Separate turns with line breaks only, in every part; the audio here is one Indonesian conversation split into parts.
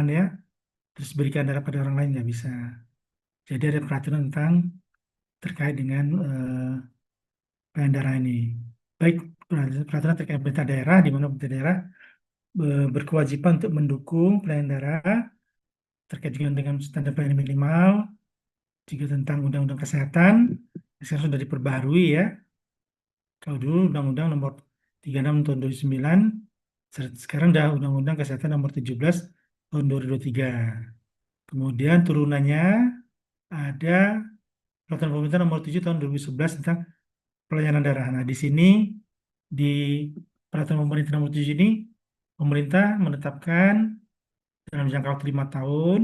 kesehatan ya, terus berikan darah pada orang lain nggak bisa. Jadi ada peraturan tentang terkait dengan pelayanan darah ini. Baik peraturan terkait pemerintah daerah, di mana pemerintah daerah berkewajiban untuk mendukung pelayanan darah terkait dengan standar pelayanan minimal, juga tentang undang-undang kesehatan, sekarang sudah diperbaharui ya. Kalau dulu Undang-Undang Nomor 36 Tahun 2009, sekarang udah Undang-Undang Kesehatan Nomor 17 Tahun 2023. Kemudian turunannya ada Peraturan Pemerintah Nomor 7 Tahun 2011 tentang pelayanan darah. Nah, di sini di Peraturan Pemerintah Nomor 7 ini pemerintah menetapkan dalam jangka waktu 5 tahun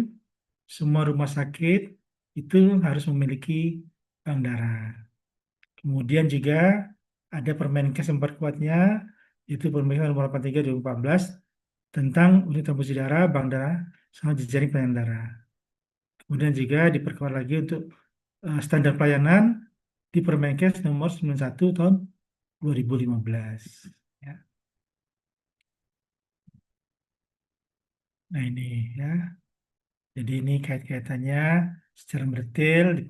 semua rumah sakit itu harus memiliki bank darah. Kemudian juga ada Permenkes yang memperkuatnya, itu Permenkes nomor 83 2014 tentang unit transfusi darah, bank darah, sama jejaring pelayanan darah. Kemudian juga diperkuat lagi untuk standar pelayanan di Permenkes nomor 91 tahun 2015. Ya. Nah ini ya, jadi ini kait-kaitannya secara detail di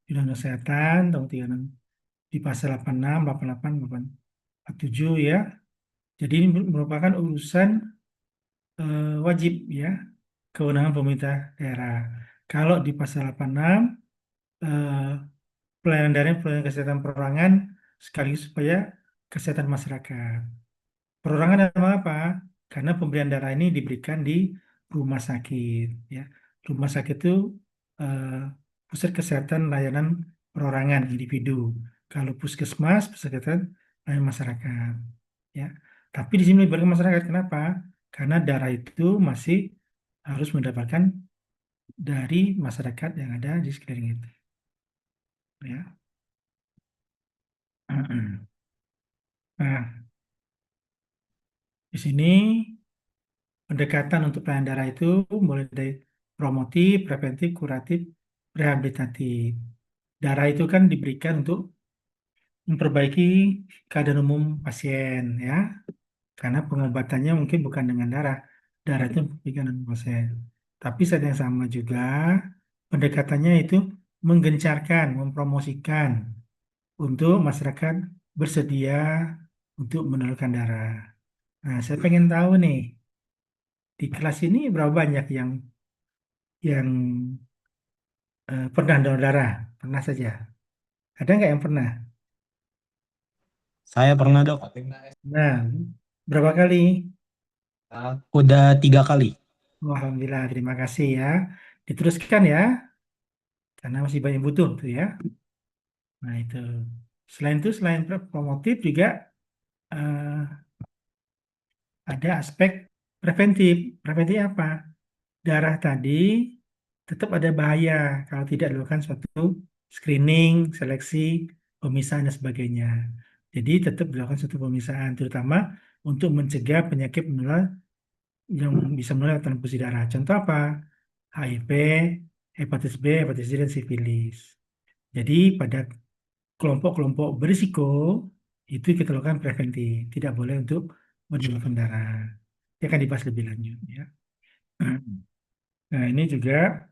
Undang-Undang Kesehatan tahun 36 di pasal 86, 88, 87 ya. Jadi ini merupakan urusan wajib ya, kewenangan pemerintah daerah. Kalau di pasal 86 eh, pelayanan daerah, pelayanan kesehatan perorangan sekaligus supaya kesehatan masyarakat. Perorangan nama apa? Karena pemberian darah ini diberikan di rumah sakit ya. Rumah sakit itu eh, pusat kesehatan layanan perorangan individu. Kalau puskesmas, pusat kesehatan layanan masyarakat ya. Tapi di sini melibatkan masyarakat. Kenapa? Karena darah itu masih harus mendapatkan dari masyarakat yang ada di sekeliling itu. Ya. Nah, di sini pendekatan untuk pelayanan darah itu mulai dari promotif, preventif, kuratif, rehabilitatif. Darah itu kan diberikan untuk memperbaiki keadaan umum pasien ya, karena pengobatannya mungkin bukan dengan darah. Darah itu diberikan dengan pasien. Tapi saat yang sama juga pendekatannya itu menggencarkan, mempromosikan untuk masyarakat bersedia untuk menyalurkan darah. Nah, saya pengen tahu nih, di kelas ini berapa banyak yang pernah donor darah? Pernah saja. Ada nggak yang pernah?
Saya pernah dok,
Nah, berapa kali?
udah 3 kali.
Alhamdulillah, terima kasih ya. Diteruskan ya, karena masih banyak butuh tuh ya. Nah itu. Selain itu, selain promotif juga eh, ada aspek preventif. Preventif apa? Darah tadi tetap ada bahaya kalau tidak dilakukan suatu screening, seleksi, pemisahan dan sebagainya. Jadi tetap dilakukan suatu pemisahan, terutama untuk mencegah penyakit menular yang bisa menular lewat transfusi darah. Contoh apa? HIV, hepatitis B, hepatitis C, dan sifilis. Jadi pada kelompok-kelompok berisiko itu kita lakukan preventif, tidak boleh untuk mendonorkan darah. Dia akan dibahas lebih lanjut ya. Nah, ini juga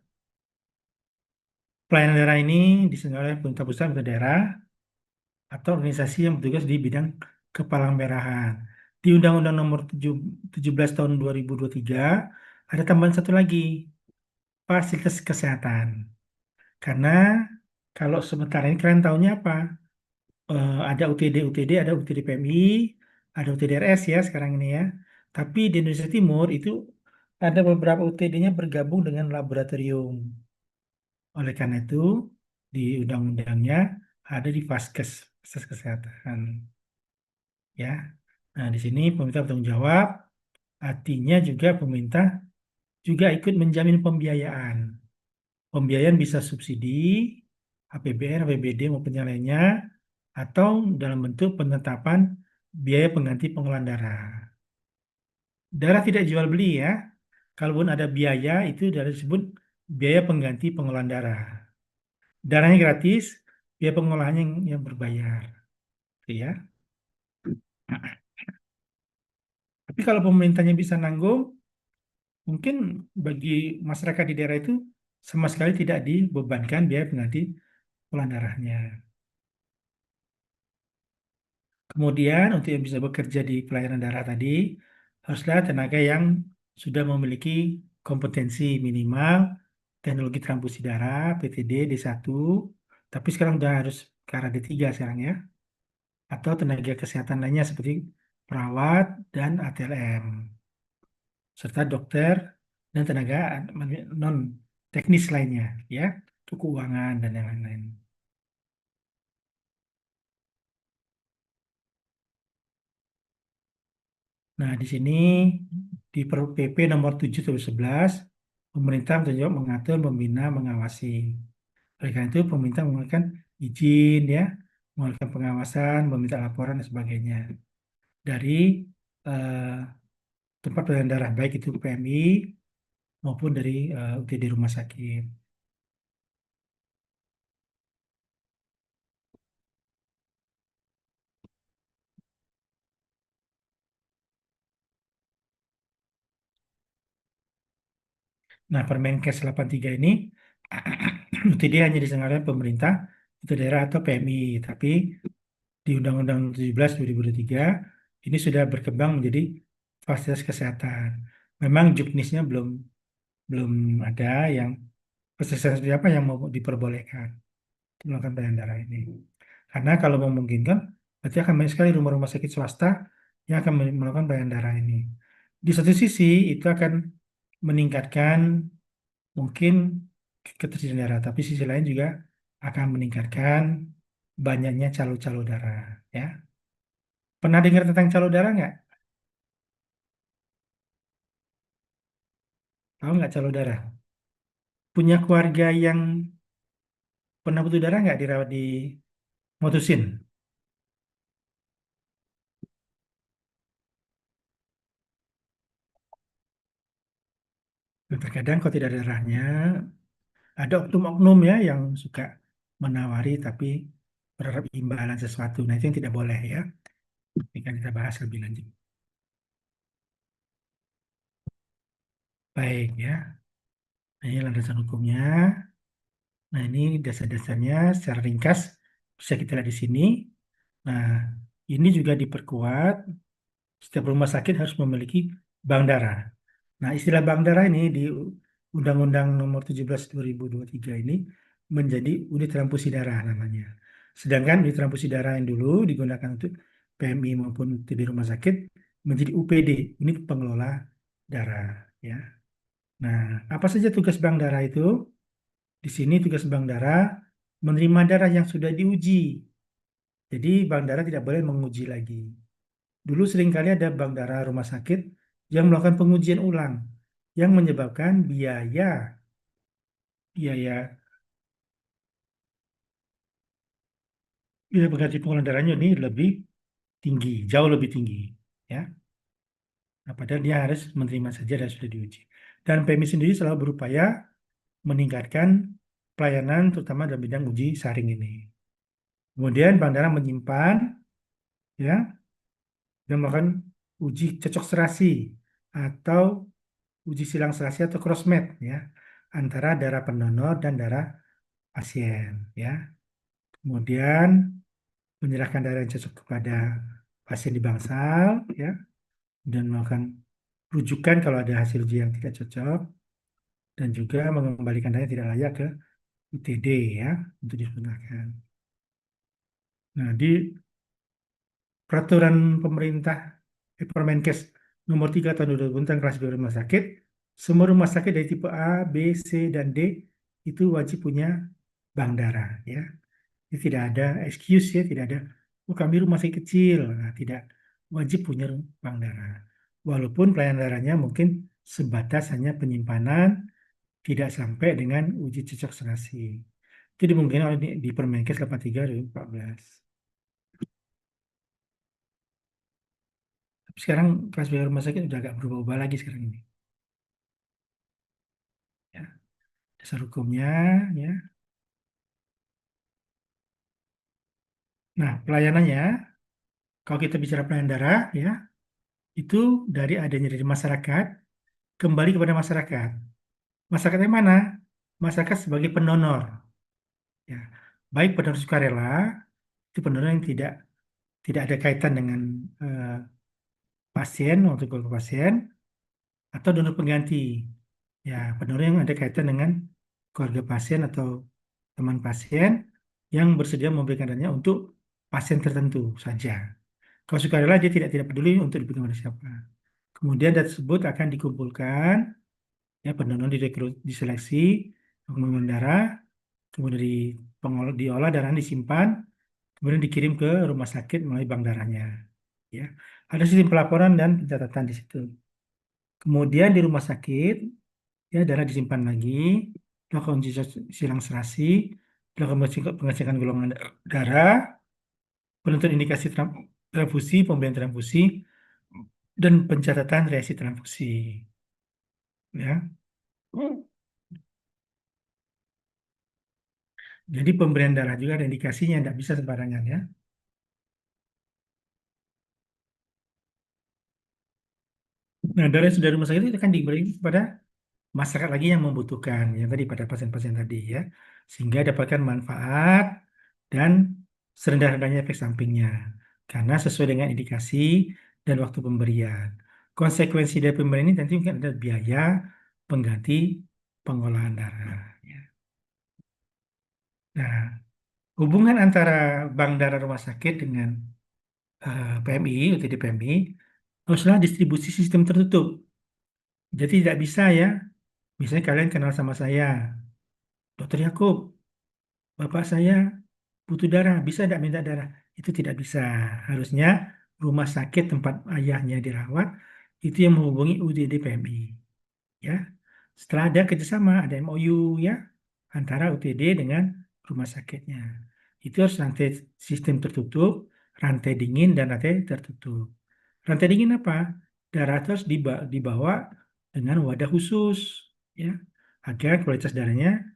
pelayanan daerah ini diselenggarakan oleh pemerintah pusat, pemerintah daerah, atau organisasi yang bertugas di bidang kepalang merahan. Di Undang-Undang Nomor 17 Tahun 2023 ada tambahan satu lagi, fasilitas kesehatan. Karena kalau sementara ini kalian tahunya apa? Ada UTD, ada UTD PMI, ada UTD-RS ya sekarang ini ya. Tapi di Indonesia Timur itu ada beberapa UTD-nya bergabung dengan laboratorium. Oleh karena itu, di undang-undangnya ada di Faskes, Fasilitas Kesehatan. Ya, nah di sini pemerintah bertanggung jawab, artinya juga pemerintah juga ikut menjamin pembiayaan. Pembiayaan bisa subsidi, APBN, APBD maupun yang lainnya, atau dalam bentuk penetapan biaya pengganti pengelolaan darah. Darah tidak jual beli ya. Kalaupun ada biaya, itu dari disebut biaya pengganti pengelolaan darah. Darahnya gratis, biaya pengolahannya yang berbayar. Gitu ya. Tapi kalau pemerintahnya bisa nanggung, mungkin bagi masyarakat di daerah itu sama sekali tidak dibebankan biaya pengganti puluhan darahnya. Kemudian untuk yang bisa bekerja di pelayanan darah tadi, haruslah tenaga yang sudah memiliki kompetensi minimal teknologi transfusi darah PTD D1, tapi sekarang udah harus ke arah D3 sekarang ya, atau tenaga kesehatan lainnya seperti perawat dan ATLM, serta dokter dan tenaga non teknis lainnya ya, untuk keuangan dan yang lain-lain. Nah, di sini di PP nomor 7 tahun 11, pemerintah bertanggung jawab mengatur, membina, mengawasi. Oleh karena itu, pemerintah mengeluarkan izin, ya, mengeluarkan pengawasan, meminta laporan dan sebagainya dari eh, tempat pelayanan darah, baik itu PMI maupun dari UTD rumah sakit. Nah, Permenkes 83 ini UTD hanya diselenggarakan pemerintah, itu daerah atau PMI, tapi di Undang-Undang 17 2023 ini sudah berkembang menjadi fasilitas kesehatan. Memang juknisnya belum belum ada yang fasilitas seperti apa yang mau diperbolehkan untuk melakukan pelayanan darah ini. Karena kalau memungkinkan, berarti akan banyak sekali rumah-rumah sakit swasta yang akan melakukan pelayanan darah ini. Di satu sisi itu akan meningkatkan mungkin ketersediaan darah, tapi sisi lain juga akan meningkatkan banyaknya calo-calo darah. Ya, pernah dengar tentang calo darah nggak? Tahu nggak calo darah? Punya keluarga yang pernah butuh darah nggak dirawat di Mutusin? Nah, terkadang kalau tidak ada darahnya, ada oknum-oknum ya yang suka menawari tapi berharap imbalan sesuatu. Nah, itu yang tidak boleh ya. Ini kan kita bahas lebih lanjut. Baik ya. Nah, ini landasan hukumnya. Nah, ini dasar-dasarnya secara ringkas bisa kita lihat di sini. Nah, ini juga diperkuat. Setiap rumah sakit harus memiliki bank darah. Nah, istilah bank darah ini di Undang-Undang Nomor 17 2023 ini menjadi unit transfusi darah namanya. Sedangkan unit transfusi darah yang dulu digunakan untuk PMI maupun di rumah sakit menjadi UPD, unit pengelola darah. Ya. Nah, apa saja tugas bank darah itu? Di sini tugas bank darah menerima darah yang sudah diuji. Jadi bank darah tidak boleh menguji lagi. Dulu seringkali ada bank darah rumah sakit yang melakukan pengujian ulang yang menyebabkan biaya biaya pengganti pengeluaran darahnya ini lebih tinggi, jauh lebih tinggi, ya. Nah, padahal dia harus menerima saja dan sudah diuji. Dan PMI sendiri selalu berupaya meningkatkan pelayanan terutama dalam bidang uji saring ini. Kemudian bank darah menyimpan, ya, dan melakukan uji cocok serasi atau uji silang serasi atau crossmatch, ya, antara darah pendonor dan darah pasien, ya. Kemudian menyerahkan darah yang cocok kepada pasien di bangsal, ya, dan melakukan rujukan kalau ada hasil uji yang tidak cocok, dan juga mengembalikan darah yang tidak layak ke UTD, ya, untuk digunakan. Nah, di peraturan pemerintah Permenkes nomor 3 tahun 2020 tentang klasifikasi rumah sakit, semua rumah sakit dari tipe A, B, C, dan D itu wajib punya bank darah, ya. Jadi tidak ada excuse ya, tidak ada, oh kami rumah sakit kecil. Nah, tidak, wajib punya bank darah. Walaupun pelayanan darahnya mungkin sebatas hanya penyimpanan, tidak sampai dengan uji cocok serasi. Itu dimungkinkan oleh di Permenkes 83 2014. Tapi sekarang klasifikasi rumah sakit udah agak berubah-ubah lagi sekarang ini. Ya, dasar hukumnya, ya. Nah, pelayanannya, kalau kita bicara pelayanan darah, ya, itu dari adanya dari masyarakat kembali kepada masyarakat. Masyarakatnya mana? Masyarakat sebagai pendonor. Ya. Baik pendonor sukarela, itu pendonor yang tidak ada kaitan dengan eh, pasien waktu keluarga pasien, atau donor pengganti. Ya, pendonor yang ada kaitan dengan keluarga pasien atau teman pasien yang bersedia memberikan darahnya untuk pasien tertentu saja. Kalau sukarela dia tidak peduli untuk diberikan kepada siapa. Kemudian data tersebut akan dikumpulkan, ya pendonor direkrut, diseleksi, pengumpulkan darah, kemudian diolah darah disimpan, kemudian dikirim ke rumah sakit melalui bank darahnya. Ya, ada sistem pelaporan dan pencatatan di situ. Kemudian di rumah sakit, ya darah disimpan lagi, dilakukan uji silang serasi, dilakukan pengecekan golongan darah, penentuan indikasi transfusi, pemberian transfusi, dan pencatatan reaksi transfusi. Ya, jadi pemberian darah juga ada indikasinya, tidak bisa sembarangan ya. Nah, darah yang sudah dari rumah sakit itu akan diberi kepada masyarakat lagi yang membutuhkan, yang tadi pada pasien-pasien tadi ya, sehingga dapatkan manfaat dan serendah-rendahnya efek sampingnya, karena sesuai dengan indikasi dan waktu pemberian. Konsekuensi dari pemberian ini nanti mungkin ada biaya pengganti pengolahan darah. Ya. Nah, hubungan antara bank darah rumah sakit dengan PMI, UTD PMI, haruslah distribusi sistem tertutup. Jadi tidak bisa ya, misalnya kalian kenal sama saya, Dokter Yakub, bapak saya butuh darah, bisa tidak minta darah? Itu tidak bisa. Harusnya rumah sakit tempat ayahnya dirawat itu yang menghubungi UGD PMI. Ya, setelah ada kerjasama, ada MOU ya antara UTD dengan rumah sakitnya. Itu harus rantai sistem tertutup, rantai dingin dan rantai tertutup. Rantai dingin apa? Darah itu harus dibawa dengan wadah khusus, ya, agar kualitas darahnya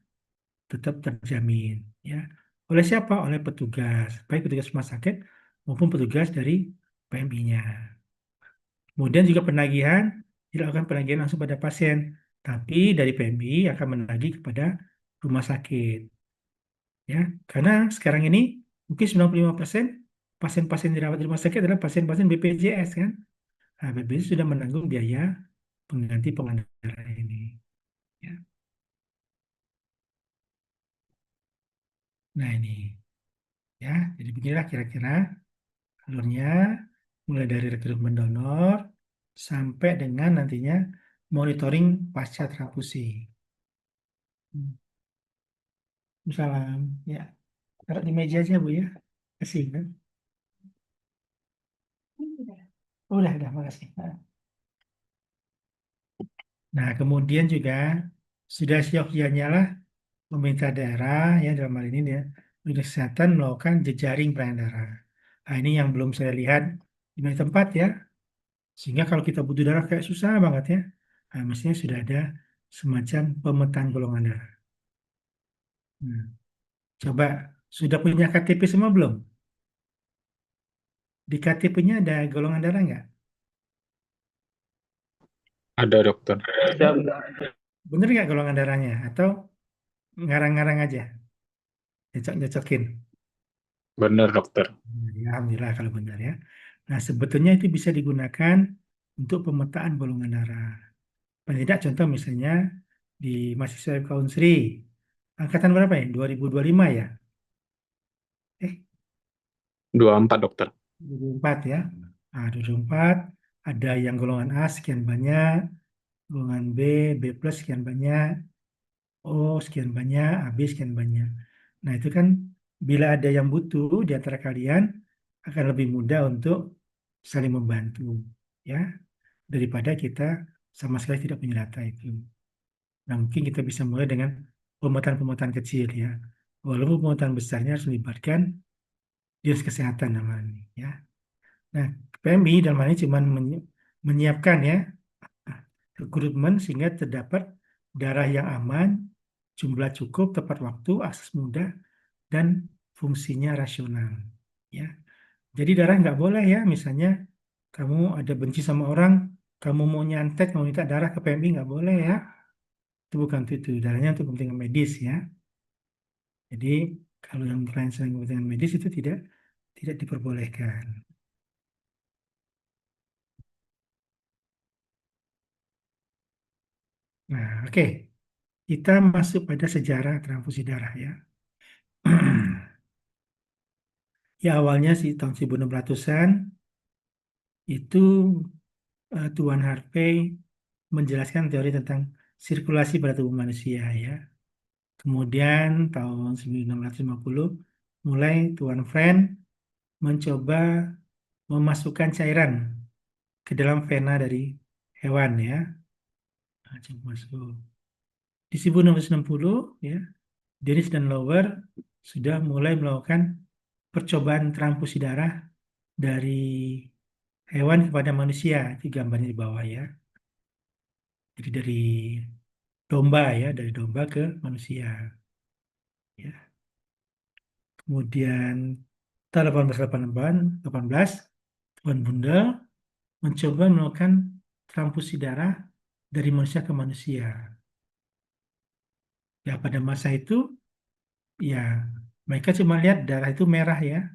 tetap terjamin ya. Oleh siapa? Oleh petugas, baik petugas rumah sakit maupun petugas dari PMI-nya. Kemudian juga penagihan dilakukan penagihan langsung pada pasien, tapi dari PMI akan menagih kepada rumah sakit ya. Karena sekarang ini mungkin 95% pasien-pasien dirawat di rumah sakit adalah pasien-pasien BPJS kan. Nah, BPJS sudah menanggung biaya pengganti pengendara ini ya. Nah, ini ya. Jadi beginilah kira-kira alurnya, mulai dari rekrutmen donor sampai dengan nantinya monitoring pasca transfusi. Hmm. Salam. Ya, taruh di meja aja Bu ya. Kasih kan. Udah, makasih. Nah, kemudian juga sudah siap-siapnya lah pemerintah daerah ya dalam hal ini ya, Dinas Kesehatan melakukan jejaring pelayanan darah. Nah, ini yang belum saya lihat di banyak tempat ya. Sehingga kalau kita butuh darah kayak susah banget ya. Nah, mestinya sudah ada semacam pemetaan golongan darah. Hmm. Coba, sudah punya KTP semua belum? Di KTP-nya ada golongan darah nggak?
Ada dokter.
Bener nggak golongan darahnya? Atau ngarang-ngarang aja? Nyocok-nyocokin?
Benar dokter.
Ya, alhamdulillah kalau benar ya. Nah, sebetulnya itu bisa digunakan untuk pemetaan golongan darah. Paling tidak contoh misalnya di mahasiswa Kaunsri. Angkatan berapa ya? 2025 ya? Eh,
24 dokter.
2004 ya. Nah, 2004 ada yang golongan A sekian banyak, golongan B, B plus sekian banyak, O sekian banyak, AB sekian banyak. Nah, itu kan bila ada yang butuh di antara kalian akan lebih mudah untuk saling membantu ya daripada kita sama sekali tidak punya data itu. Nah, mungkin kita bisa mulai dengan pemetaan-pemetaan kecil ya. Walaupun pemetaan besarnya harus melibatkan dinas kesehatan namanya ya. Nah, PMI dalam hal ini cuma menyiapkan ya rekrutmen sehingga terdapat darah yang aman, jumlah cukup, tepat waktu, akses mudah, dan fungsinya rasional. Ya, jadi darah nggak boleh ya, misalnya kamu ada benci sama orang, kamu mau nyantet, mau minta darah ke PMI nggak boleh ya. Itu bukan itu. Darahnya untuk kepentingan medis ya. Jadi kalau yang klien sedang kepentingan medis itu tidak diperbolehkan. Nah, oke. Kita masuk pada sejarah transfusi darah ya. Ya awalnya sih tahun 1600-an itu Tuan Harvey menjelaskan teori tentang sirkulasi pada tubuh manusia ya. Kemudian tahun 1650 mulai Tuan Friend mencoba memasukkan cairan ke dalam vena dari hewan ya. Nah, coba masuk. Di 1660 ya, Dennis dan Lower sudah mulai melakukan percobaan transfusi darah dari hewan kepada manusia. Itu gambarnya di bawah ya. Jadi dari domba ya, dari domba ke manusia. Ya. Kemudian tahun 1818, Tuan Bundel mencoba melakukan transfusi darah dari manusia ke manusia. Ya pada masa itu ya mereka cuma lihat darah itu merah ya,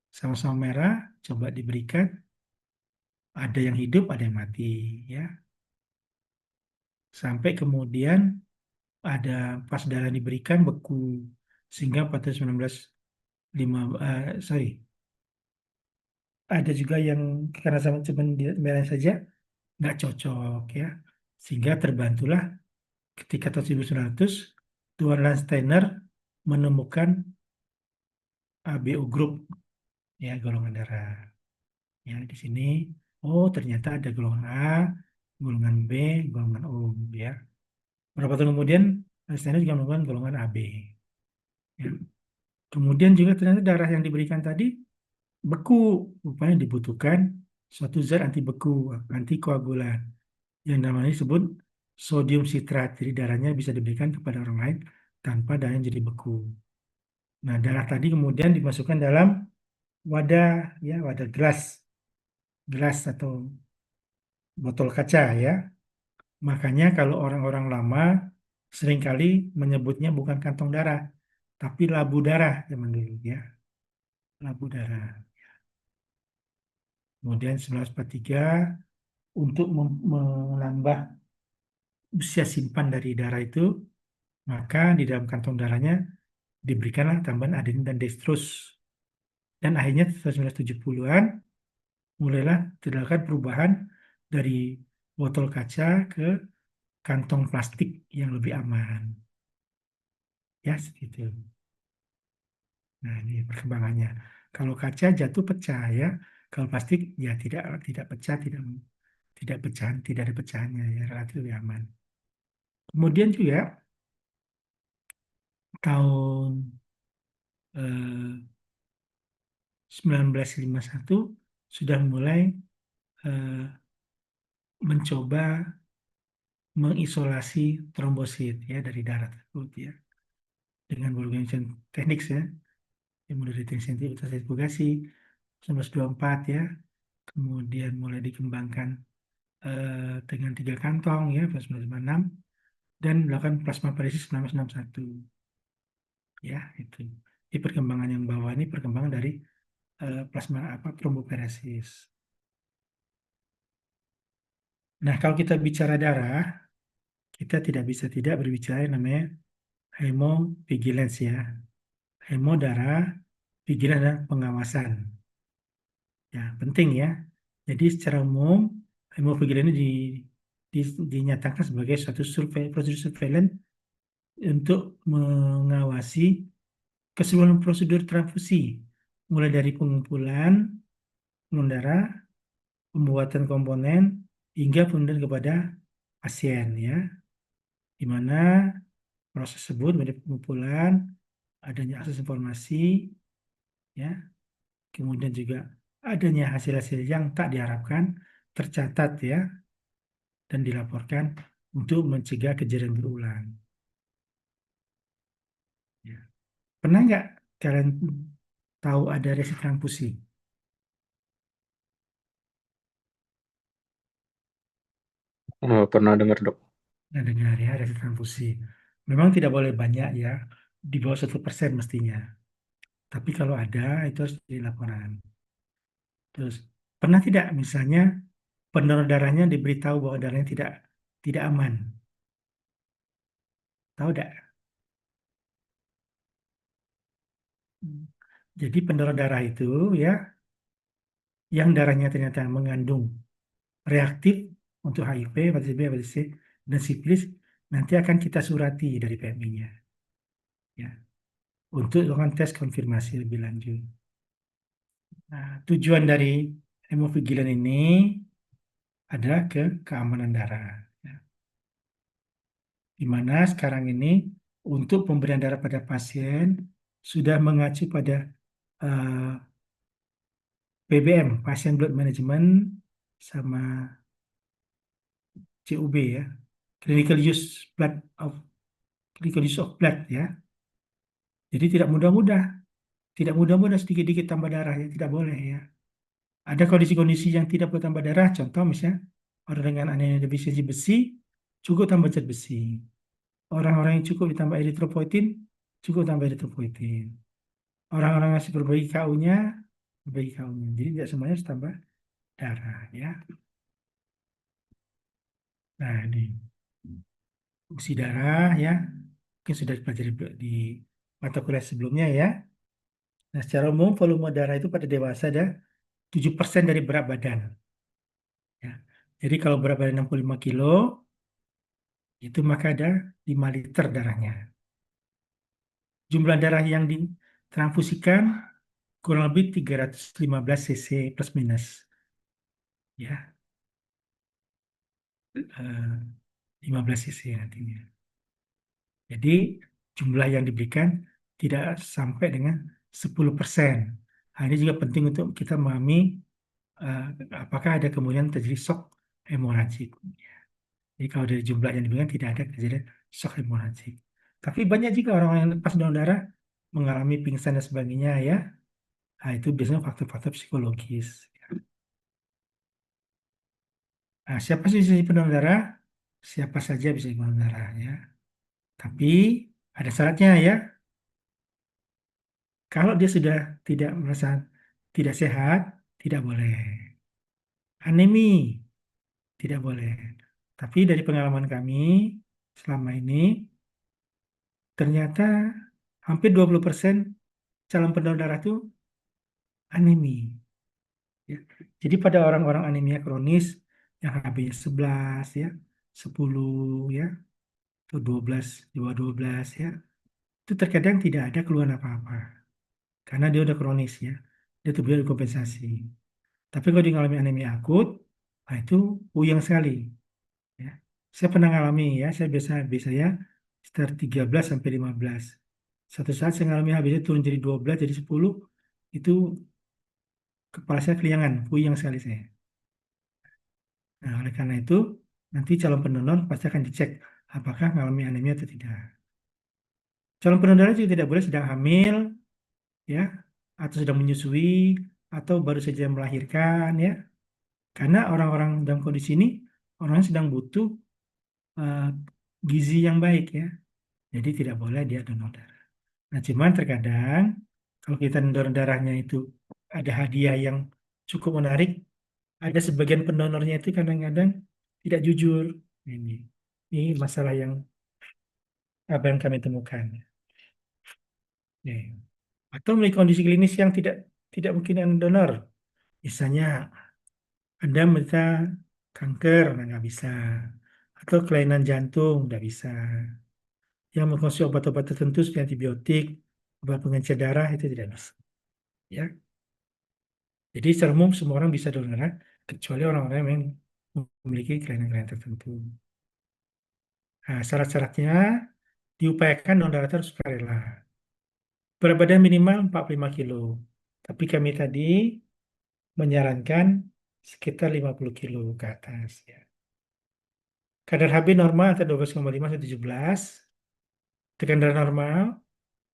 sama-sama merah, coba diberikan, ada yang hidup, ada yang mati ya. Sampai kemudian ada pas darah diberikan beku sehingga pada 1905 sorry, ada juga yang karena sama cuma merah saja nggak cocok ya, sehingga terbantulah ketika tahun 1900 Tuan Landsteiner menemukan ABO group ya, golongan darah ya. Di sini oh ternyata ada golongan A, golongan B, golongan O ya. Beberapa tahun kemudian Landsteiner juga menemukan golongan AB ya. Kemudian juga ternyata darah yang diberikan tadi beku, rupanya dibutuhkan suatu zat anti beku, anti koagulan yang namanya disebut sodium sitrat. Jadi darahnya bisa diberikan kepada orang lain tanpa darahnya jadi beku. Nah, darah tadi kemudian dimasukkan dalam wadah ya, wadah gelas, gelas atau botol kaca ya. Makanya kalau orang-orang lama seringkali menyebutnya bukan kantong darah, tapi labu darah zaman dulu ya, labu darah. Kemudian 1943 untuk menambah usia simpan dari darah itu, maka di dalam kantong darahnya diberikanlah tambahan adenin dan dextrose. Dan akhirnya 1970-an mulailah terjadi perubahan dari botol kaca ke kantong plastik yang lebih aman. Ya, segitu. Nah, ini perkembangannya. Kalau kaca jatuh pecah ya, kalau plastik ya tidak pecah, tidak pecahan, tidak ada pecahannya ya, relatif lebih aman. Kemudian juga tahun 1951 sudah mulai eh, mencoba mengisolasi trombosit ya dari darah tersebut ya dengan berbagai teknik ya, yang mulai dari teknik sentrifugasi 1924 ya, kemudian mulai dikembangkan dengan 3 kantong ya 1956 dan melakukan plasmaferesis 1961 ya itu. Di perkembangan yang bawah ini perkembangan dari plasma apa tromboferesis. Nah, kalau kita bicara darah, kita tidak bisa tidak berbicara yang namanya hemovigilance ya. Hemo darah, vigilance adalah pengawasan. Ya, penting ya. Jadi secara umum hemovigilance ini dinyatakan sebagai suatu prosedur surveillance untuk mengawasi keseluruhan prosedur transfusi, mulai dari pengumpulan darah, pembuatan komponen, hingga pemberian kepada pasien ya, di mana proses tersebut menjadi pengumpulan, adanya akses informasi, ya, kemudian juga adanya hasil-hasil yang tak diharapkan tercatat ya dan dilaporkan untuk mencegah kejadian berulang. Ya. Pernah nggak kalian tahu ada resiko transfusi?
Oh, pernah dengar dok.
Nah, dengar ya, reaksi transfusi. Memang tidak boleh banyak ya, di bawah 1% mestinya. Tapi kalau ada, itu harus dilaporan. Terus, pernah tidak misalnya pendonor darahnya diberitahu bahwa darahnya tidak aman? Tahu tidak? Jadi pendonor darah itu ya, yang darahnya ternyata mengandung reaktif untuk HIV, hepatitis B, hepatitis C, dan sifilis, nanti akan kita surati dari PMI-nya, ya, untuk melakukan tes konfirmasi lebih lanjut. Nah, tujuan dari hemovigilan ini adalah keamanan darah, ya. Di mana sekarang ini untuk pemberian darah pada pasien sudah mengacu pada eh, PBM, Pasien Blood Management, sama CUB ya, Clinical Use Blood of Clinical Use of Blood ya. Jadi tidak mudah-mudah sedikit-dikit tambah darah ya, tidak boleh ya. Ada kondisi-kondisi yang tidak perlu tambah darah, contoh misalnya orang dengan anemia defisiensi besi cukup tambah zat besi. Orang-orang yang cukup ditambah eritropoietin cukup tambah eritropoietin. Orang-orang yang masih berbagi KU-nya berbagi KU-nya. Jadi tidak semuanya harus tambah darah ya. Nah, di fungsi darah ya, mungkin sudah dipelajari di mata kuliah sebelumnya ya. Nah, secara umum volume darah itu pada dewasa ada 7% dari berat badan. Ya. Jadi kalau berat badan 65 kilo, itu maka ada 5 liter darahnya. Jumlah darah yang ditransfusikan kurang lebih 315 cc plus minus. Ya, 15 cc nantinya. Jadi jumlah yang diberikan tidak sampai dengan 10%. Nah, ini juga penting untuk kita memahami eh, apakah ada kemungkinan terjadi shock hemoragik. Jadi kalau dari jumlah yang diberikan tidak ada kejadian shock hemoragik. Tapi banyak juga orang yang lepas donor darah mengalami pingsan dan sebagainya ya. Nah, itu biasanya faktor-faktor psikologis. Nah, siapa sih jadi pendonor darah? Siapa saja bisa jadi pendonor darah ya. Tapi ada syaratnya ya. Kalau dia sudah tidak merasa tidak sehat, tidak boleh. Anemi, tidak boleh. Tapi dari pengalaman kami selama ini, ternyata hampir 20% calon pendonor darah itu anemi. Ya. Jadi pada orang-orang anemia kronis yang HB-nya 11 ya, 10 ya, atau 12, di bawah 12 ya, itu terkadang tidak ada keluhan apa-apa. Karena dia udah kronis ya, dia tubuhnya udah kompensasi. Tapi kalau dia mengalami anemia akut, nah itu puyeng sekali. Ya. Saya pernah ngalami ya, saya biasa ya sekitar 13 sampai 15. Satu saat saya ngalami HB turun jadi 12, jadi 10, itu kepala saya keliangan, puyeng sekali saya. Nah, oleh karena itu, nanti calon pendonor pasti akan dicek apakah mengalami anemia atau tidak. Calon pendonor juga tidak boleh sedang hamil, ya, atau sedang menyusui, atau baru saja melahirkan, ya. Karena orang-orang dalam kondisi ini, orang yang sedang butuh eh, gizi yang baik, ya. Jadi tidak boleh dia donor darah. Nah, cuman terkadang kalau kita donor darahnya itu ada hadiah yang cukup menarik, ada sebagian pendonornya itu kadang-kadang tidak jujur. Ini masalah yang apa yang kami temukan. Ya. Atau memiliki kondisi klinis yang tidak mungkin donor. Misalnya Anda menderita kanker, nah nggak bisa. Atau kelainan jantung, nggak bisa. Yang mengkonsumsi obat-obat tertentu seperti antibiotik, obat pengencer darah, itu tidak bisa. Ya. Jadi secara umum semua orang bisa donor darah, kecuali orang-orang yang memiliki kelainan-kelainan tertentu. Nah, syarat-syaratnya diupayakan donor darah harus sukarela. Berat badan minimal 45 kilo. Tapi kami tadi menyarankan sekitar 50 kilo ke atas. Ya. Kadar HB normal antara 12,5 sampai 17. Tekanan darah normal,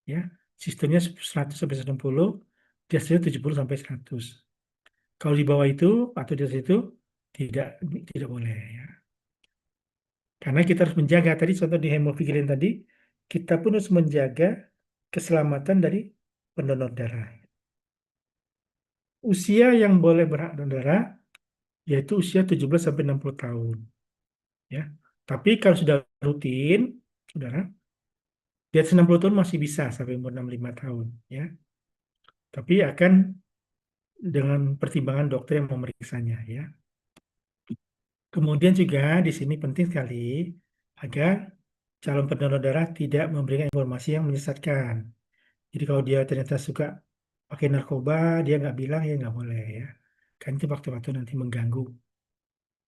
ya, sistemnya 100 sampai 160, diastolinya 70 sampai 100. Kalau di bawah itu atau di atas itu tidak boleh. Ya. Karena kita harus menjaga, tadi contoh di hemofilin tadi, kita pun harus menjaga keselamatan dari pendonor darah. Usia yang boleh berhak donor darah yaitu usia 17 sampai 60 tahun, ya. Tapi kalau sudah rutin, saudara, di atas 60 tahun masih bisa sampai umur 65 tahun, ya. Tapi akan dengan pertimbangan dokter yang memeriksanya, ya. Kemudian juga di sini penting sekali agar calon pendonor darah tidak memberikan informasi yang menyesatkan. Jadi kalau dia ternyata suka pakai narkoba, dia nggak bilang, ya nggak boleh, ya. Kan itu waktu-waktu nanti mengganggu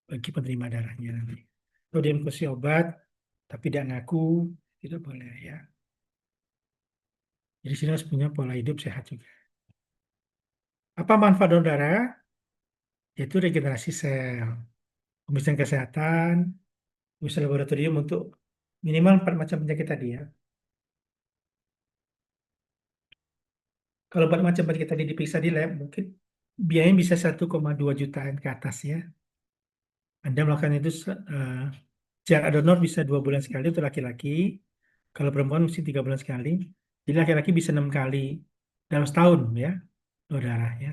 bagi penerima darahnya nanti. Kalau dia mengkonsumsi obat tapi tidak ngaku, tidak boleh, ya. Jadi sini harus punya pola hidup sehat juga. Apa manfaat donor darah? Yaitu regenerasi sel, pemeriksaan kesehatan, usaha laboratorium untuk minimal 4 macam penyakit tadi, ya. Kalau 4 macam penyakit tadi diperiksa di lab, mungkin biayanya bisa 1,2 jutaan ke atas, ya. Anda melakukan itu jarak donor bisa 2 bulan sekali untuk laki-laki. Kalau perempuan mesti 3 bulan sekali. Jadi laki-laki bisa 6 kali dalam setahun, ya, donor darah, ya.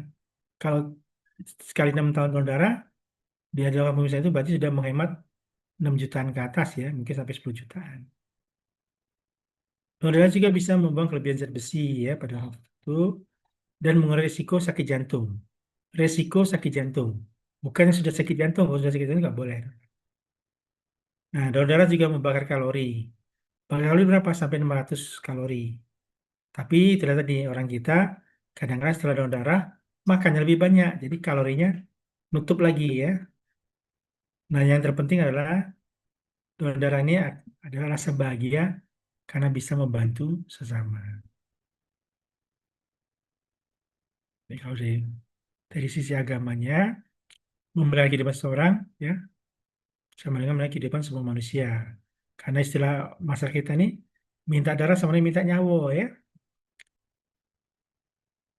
Kalau sekali 6 tahun donor darah, dia dalam pemeriksaan itu berarti sudah menghemat 6 jutaan ke atas, ya, mungkin sampai 10 jutaan. Donor darah juga bisa membuang kelebihan zat besi, ya, pada waktu itu dan mengurangi risiko sakit jantung. Resiko sakit jantung. Bukan yang sudah sakit jantung, kalau sudah sakit jantung nggak boleh. Nah, donor darah juga membakar kalori. Bakar kalori berapa? Sampai 600 kalori. Tapi ternyata di orang kita, kadang-kadang setelah donor darah, makannya lebih banyak. Jadi kalorinya nutup lagi, ya. Nah, yang terpenting adalah donor darah ini adalah rasa bahagia karena bisa membantu sesama. Jadi kalau dari sisi agamanya, memelihara kehidupan seseorang, ya, sama dengan memelihara kehidupan semua manusia. Karena istilah masyarakat kita ini, minta darah sama dengan minta nyawa, ya.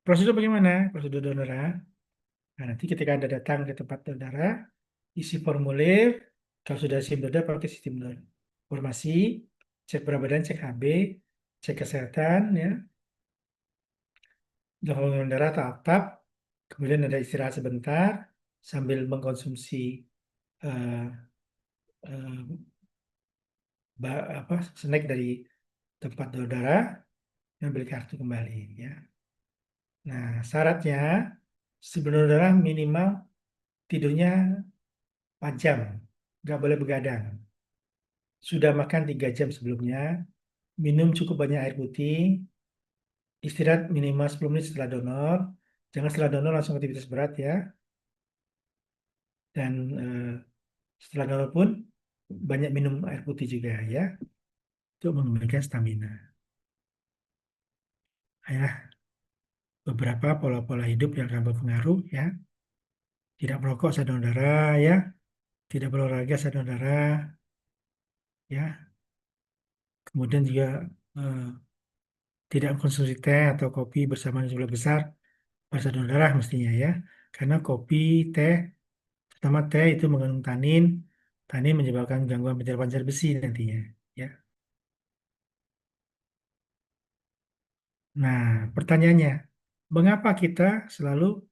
Prosedur bagaimana? Prosedur donor darah. Nah, nanti ketika Anda datang ke tempat donor darah, isi formulir. Kalau sudah SIM donor, pakai sistem donor. Informasi, cek berat badan, cek HB, cek kesehatan, ya. Kalau darah tahap, kemudian ada istirahat sebentar sambil mengkonsumsi eh, eh, snack dari tempat donor darah dan beli kartu kembali, ya. Nah, syaratnya sebelum donor darah minimal tidurnya 4 jam, nggak boleh begadang. Sudah makan 3 jam sebelumnya, minum cukup banyak air putih, istirahat minimal 10 menit setelah donor, jangan setelah donor langsung aktivitas berat, ya. Dan setelah donor pun banyak minum air putih juga, ya, untuk mengembalikan stamina. Ya, beberapa pola-pola hidup yang akan berpengaruh, ya. Tidak merokok saat donor darah, ya. Tidak berolahraga saat donor darah, ya. Kemudian juga eh, tidak mengkonsumsi teh atau kopi bersama jumlah besar pada saat donor darah mestinya, ya. Karena kopi, teh, terutama teh itu mengandung tanin, tanin menyebabkan gangguan pencernaan zat besi nantinya, ya. Nah, pertanyaannya, mengapa kita selalu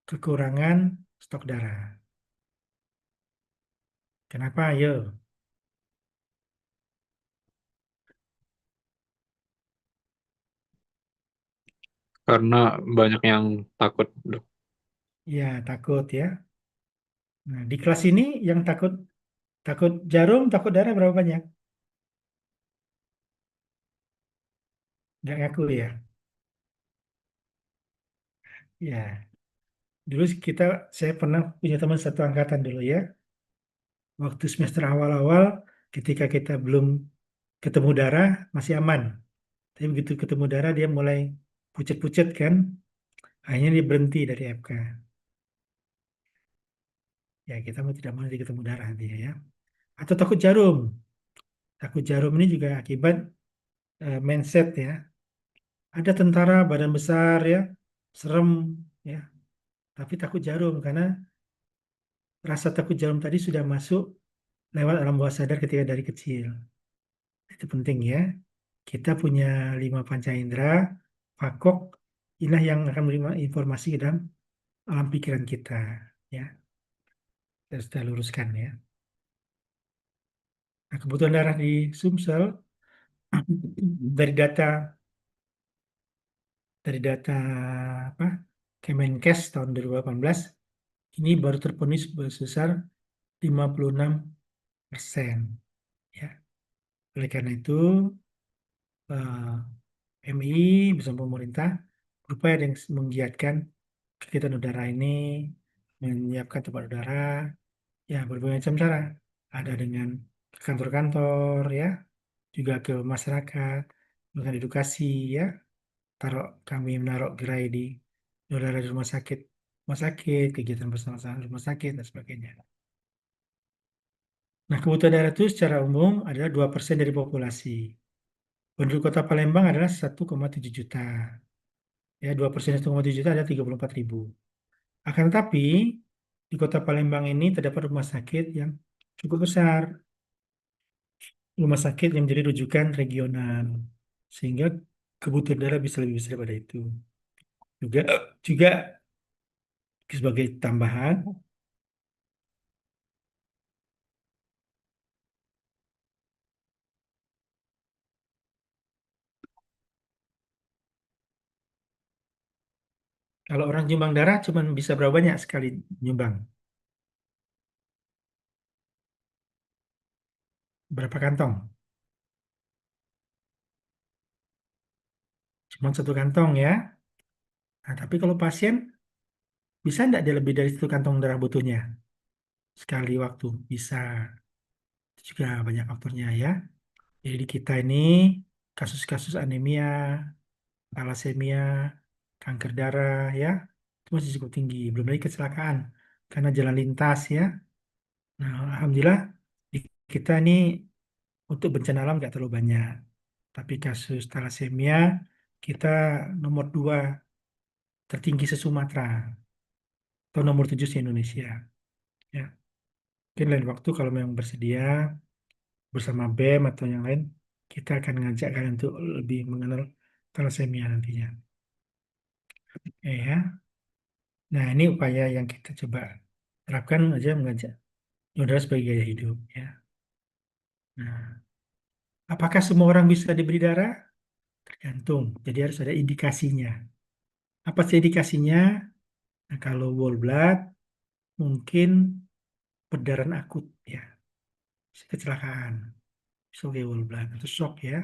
kekurangan stok darah? Kenapa? Ayo.
Karena banyak yang takut, Dok.
Ya, takut, ya. Nah, di kelas ini yang takut takut jarum, takut darah berapa banyak? Nggak ngaku, ya. Ya, dulu saya pernah punya teman satu angkatan dulu, ya. Waktu semester awal-awal, ketika kita belum ketemu darah, masih aman. Tapi begitu ketemu darah, dia mulai pucet-pucet kan. Akhirnya dia berhenti dari FK. Ya, kita mau tidak mau dia ketemu darah dia, ya. Atau takut jarum. Takut jarum ini juga akibat mindset, ya. Ada tentara badan besar, ya, serem, ya. Tapi takut jarum karena rasa takut jarum tadi sudah masuk lewat alam bawah sadar ketika dari kecil. Itu penting ya. Kita punya 5 panca indera, fakok, inilah yang akan menerima informasi ke dalam alam pikiran kita. Ya, kita luruskan ya. Nah, kebutuhan darah di Sumsel dari data apa Kemenkes tahun 2018 ini baru terpenuhi sebesar 56%. Ya. Oleh karena itu, MI bersama pemerintah berupaya dengan menggiatkan kegiatan udara ini, menyiapkan tempat udara, ya berbagai macam cara. Ada dengan ke kantor-kantor, ya, juga ke masyarakat, dengan edukasi, ya. Kami menaruh gerai di udara di rumah sakit, kegiatan bersama-sama rumah sakit dan sebagainya. Nah, kebutuhan daerah itu secara umum adalah 2% dari populasi. Penduduk Kota Palembang adalah 1,7 juta. Ya, 2% 1,7 juta ada 34.000. Akan tetapi, di Kota Palembang ini terdapat rumah sakit yang cukup besar. Rumah sakit yang menjadi rujukan regional. Sehingga kebutuhan daerah bisa lebih besar daripada itu. Juga juga sebagai tambahan, kalau orang nyumbang darah cuma bisa berapa banyak sekali nyumbang? Berapa kantong? Cuma satu kantong ya. Nah, tapi kalau pasien bisa enggak dia lebih dari satu kantong darah butuhnya? Sekali waktu bisa. Itu juga banyak faktornya ya. Jadi di kita ini kasus-kasus anemia, thalassemia, kanker darah ya, itu masih cukup tinggi. Belum lagi kecelakaan karena jalan lintas ya. Nah, alhamdulillah di kita ini untuk bencana alam nggak terlalu banyak. Tapi kasus thalassemia kita nomor 2 tertinggi se-Sumatera atau nomor 7 se-Indonesia. Ya. Mungkin lain waktu kalau memang bersedia bersama BEM atau yang lain, kita akan ngajak kalian untuk lebih mengenal thalassemia nantinya. Ya. Nah, ini upaya yang kita coba terapkan aja mengajak udara sebagai gaya hidup. Ya. Nah, apakah semua orang bisa diberi darah? Tergantung. Jadi harus ada indikasinya. Apa sih indikasinya? Nah, kalau whole blood mungkin perdarahan akut ya, kecelakaan, sebagai whole blood atau shock ya,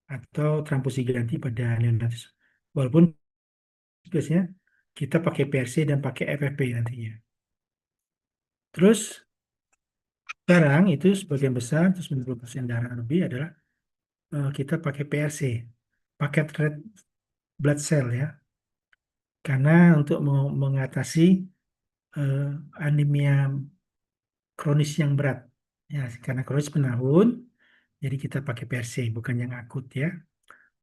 atau transfusi ganti pada neonatus. Walaupun biasanya kita pakai PRC dan pakai FFP nantinya. Terus sekarang itu sebagian besar, terus 90% darah lebih adalah kita pakai PRC, paket red blood cell ya, karena untuk mengatasi eh, anemia kronis yang berat. Ya, karena kronis penahun, jadi kita pakai PRC, bukan yang akut ya.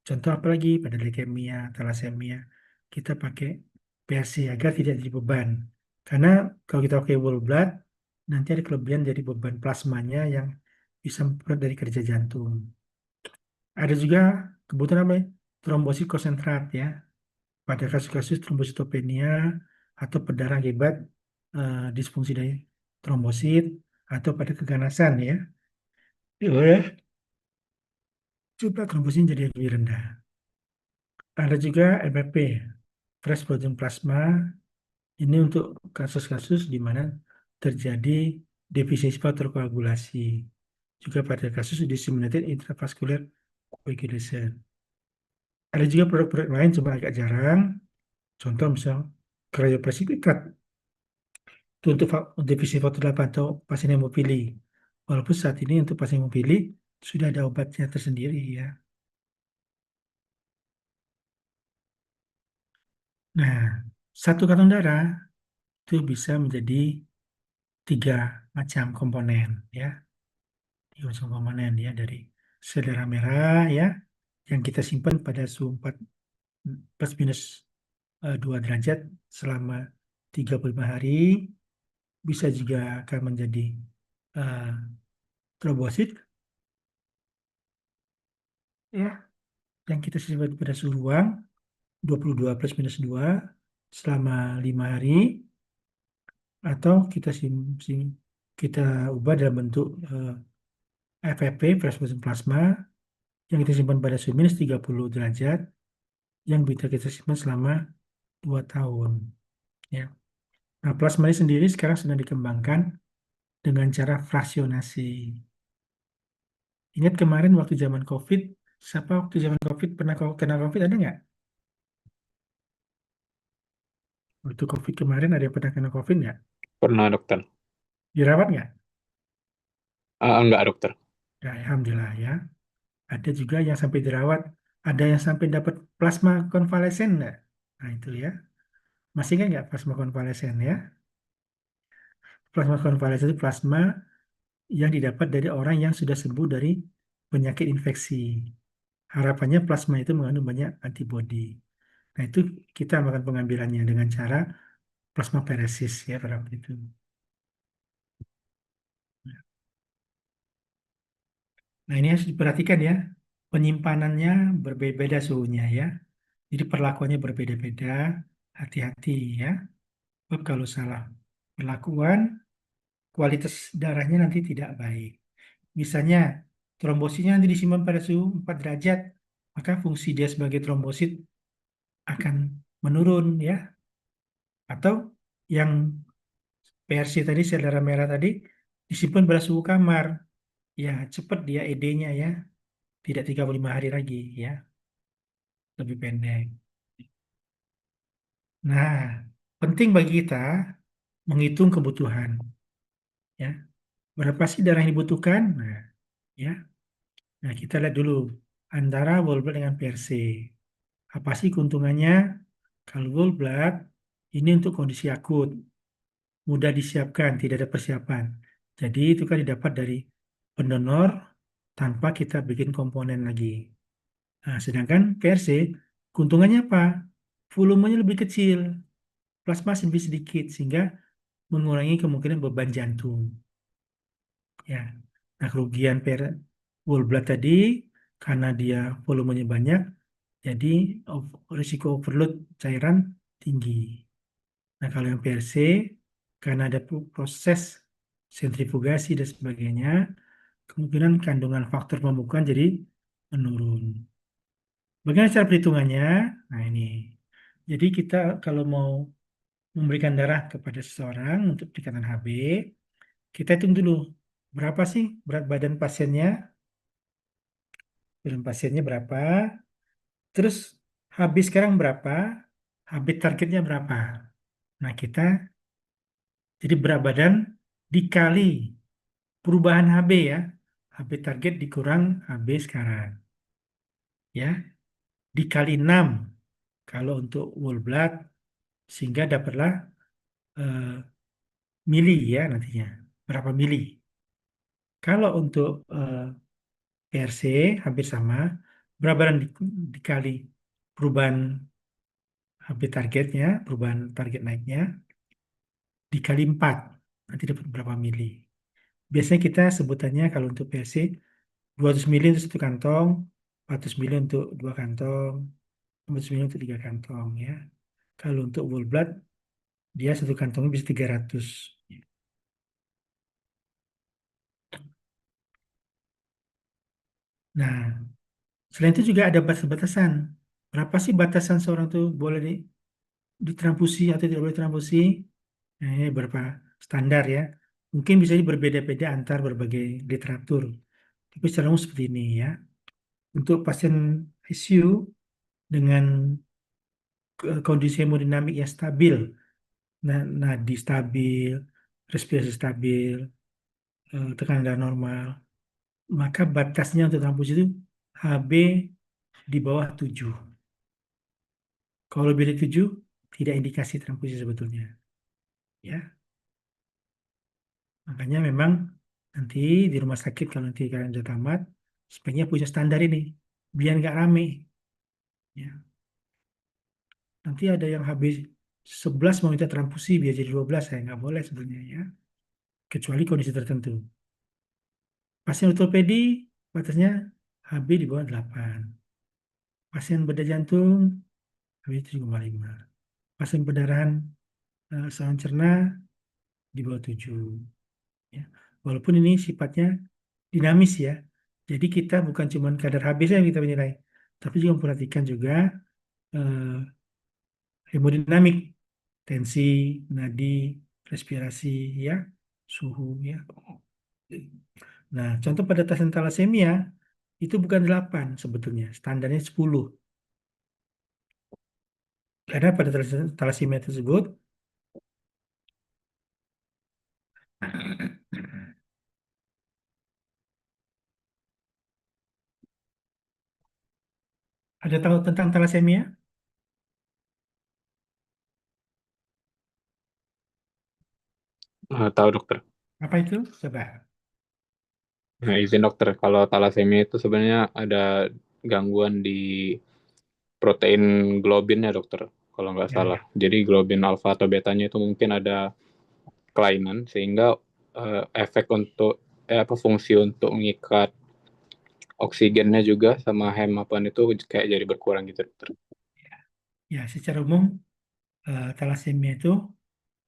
Contoh apalagi pada leukemia, thalassemia, kita pakai PRC agar tidak jadi beban. Karena kalau kita pakai whole blood, nanti ada kelebihan dari beban plasmanya yang bisa memperberat dari kerja jantung. Ada juga kebutuhan apa ya? Trombosit konsentrat ya. Pada kasus-kasus trombositopenia atau perdarahan akibat disfungsi dari trombosit atau pada keganasan ya. Ya, jumlah trombositnya jadi lebih rendah. Ada juga MPP, fresh protein plasma. Ini untuk kasus-kasus di mana terjadi defisiensi faktor koagulasi. Juga pada kasus disseminated intravascular coagulation. Ada juga produk-produk lain cuma agak jarang. Contoh misal krioprecipitat itu untuk defisi faktor 8 atau pasien hemofili. Walaupun saat ini untuk pasien hemofili sudah ada obatnya tersendiri ya. Nah, satu kantong darah itu bisa menjadi 3 macam komponen ya. 3 macam komponen ya, dari sel darah merah ya yang kita simpan pada suhu 4 plus minus 2 derajat selama 35 hari. Bisa juga akan menjadi eh, trombosit ya yang kita simpan pada suhu ruang 22 plus minus 2 selama 5 hari, atau kita ubah dalam bentuk FFP, fluorescent plasma, yang kita simpan pada suhu minus 30 derajat, yang bisa kita simpan selama 2 tahun. Ya. Nah, plasma ini sendiri sekarang sedang dikembangkan dengan cara fraksionasi. Ingat kemarin waktu zaman COVID, siapa waktu zaman COVID pernah kena COVID, ada nggak? Waktu COVID kemarin ada yang pernah kena COVID nggak?
Pernah dokter?
Dirawat nggak?
Enggak dokter.
Ya, alhamdulillah ya. Ada juga yang sampai dirawat, ada yang sampai dapat plasma konvalesen nggak? Nah itu ya. Masih ingat nggak plasma konvalesen ya? Plasma konvalesen itu plasma yang didapat dari orang yang sudah sembuh dari penyakit infeksi. Harapannya plasma itu mengandung banyak antibodi. Nah itu kita melakukan pengambilannya dengan cara plasmaferesis ya pada waktu itu. Nah ini harus diperhatikan ya, penyimpanannya berbeda-beda suhunya ya. Jadi perlakuannya berbeda-beda, hati-hati ya. Sebab kalau salah perlakuan, kualitas darahnya nanti tidak baik. Misalnya, trombositnya nanti disimpan pada suhu 4 derajat, maka fungsi dia sebagai trombosit akan menurun ya. Atau yang PRC tadi, sel darah merah tadi, disimpan pada suhu kamar. Ya, cepat dia ED-nya ya, tidak 35 hari lagi ya, lebih pendek. Nah, penting bagi kita menghitung kebutuhan ya. Berapa sih darah yang dibutuhkan? Nah, ya. Nah, kita lihat dulu antara whole blood dengan PRC. Apa sih keuntungannya? Kalau whole blood ini untuk kondisi akut, mudah disiapkan, tidak ada persiapan. Jadi itu kan didapat dari pendonor tanpa kita bikin komponen lagi. Nah, sedangkan PRC keuntungannya apa? Volumenya lebih kecil, plasma lebih sedikit sehingga mengurangi kemungkinan beban jantung. Ya. Nah, kerugian whole blood tadi karena dia volumenya banyak, jadi risiko overload cairan tinggi. Nah, kalau yang PRC, karena ada proses sentrifugasi dan sebagainya, kemungkinan kandungan faktor pembukaan jadi menurun. Bagaimana cara perhitungannya? Nah, ini. Jadi kita kalau mau memberikan darah kepada seseorang untuk tingkatan HB, kita hitung dulu berapa sih berat badan pasiennya, berapa, terus HB sekarang berapa, HB targetnya berapa. Nah, kita jadi berat badan dikali perubahan HB ya. HB target dikurang HB sekarang. Ya, dikali 6 kalau untuk whole blood sehingga dapatlah eh, mili ya nantinya. Berapa mili? Kalau untuk PRC hampir sama, berat badan dikali perubahan HB targetnya, perubahan target naiknya dikali 4 nanti dapat berapa mili. Biasanya kita sebutannya kalau untuk PRC 200 mili untuk satu kantong, 400 mili untuk dua kantong, 400 mili untuk tiga kantong ya. Kalau untuk whole blood dia satu kantongnya bisa 300. Nah, selain itu juga ada batas-batasan. Berapa sih batasan seorang tuh boleh ditranfusi atau tidak boleh transfusi? Nah, ini beberapa standar ya. Mungkin bisa berbeda-beda antar berbagai literatur. Tapi secara umum seperti ini ya. Untuk pasien ICU dengan kondisi hemodinamik yang stabil, nadi stabil, respirasi stabil, tekanan darah normal, maka batasnya untuk transfusi itu HB di bawah 7. Kalau lebih dari 7, tidak indikasi transfusi sebetulnya. Ya, makanya memang nanti di rumah sakit kalau nanti kalian sudah tamat, sebaiknya punya standar ini, biar nggak rame. Ya. Nanti ada yang habis 11 mau minta transfusi biar jadi 12, saya nggak boleh sebenarnya ya, kecuali kondisi tertentu. Pasien ortopedi batasnya HB di bawah 8. Pasien bedah jantung HB 7,5. Pasien perdarahan saluran cerna di bawah 7. Ya. Walaupun ini sifatnya dinamis ya. Jadi kita bukan cuma kadar HB saja yang kita menilai, tapi juga memperhatikan juga eh, hemodinamik, tensi, nadi, respirasi, ya, suhu, ya. Nah, contoh pada pasien talasemia itu bukan 8 sebetulnya, standarnya 10. Karena pada talasemia tersebut ada tahu tentang talasemia?
Tahu dokter.
Apa itu? Coba.
Nah, izin dokter, kalau talasemia itu sebenarnya ada gangguan di protein globinnya dokter, kalau nggak
Ya,
salah. Jadi globin alfa atau betanya itu mungkin ada kelainan sehingga efek untuk apa fungsi untuk mengikat oksigennya juga sama hemapan itu kayak jadi berkurang gitu dokter.
ya, secara umum talasemia itu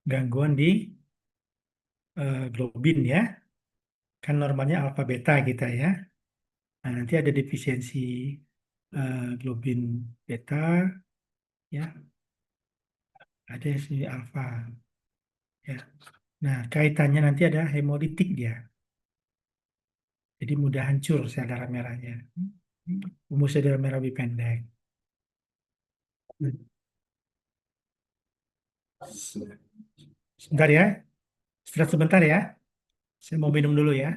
gangguan di globin ya. Kan normalnya alfa beta kita ya. Nah, nanti ada defisiensi globin beta ya, ada si alfa ya. Nah, kaitannya nanti ada hemolitik dia. Jadi mudah hancur sel darah merahnya. Umur sel darah merah lebih pendek. Sebentar ya, istirahat sebentar ya. Saya mau minum dulu ya.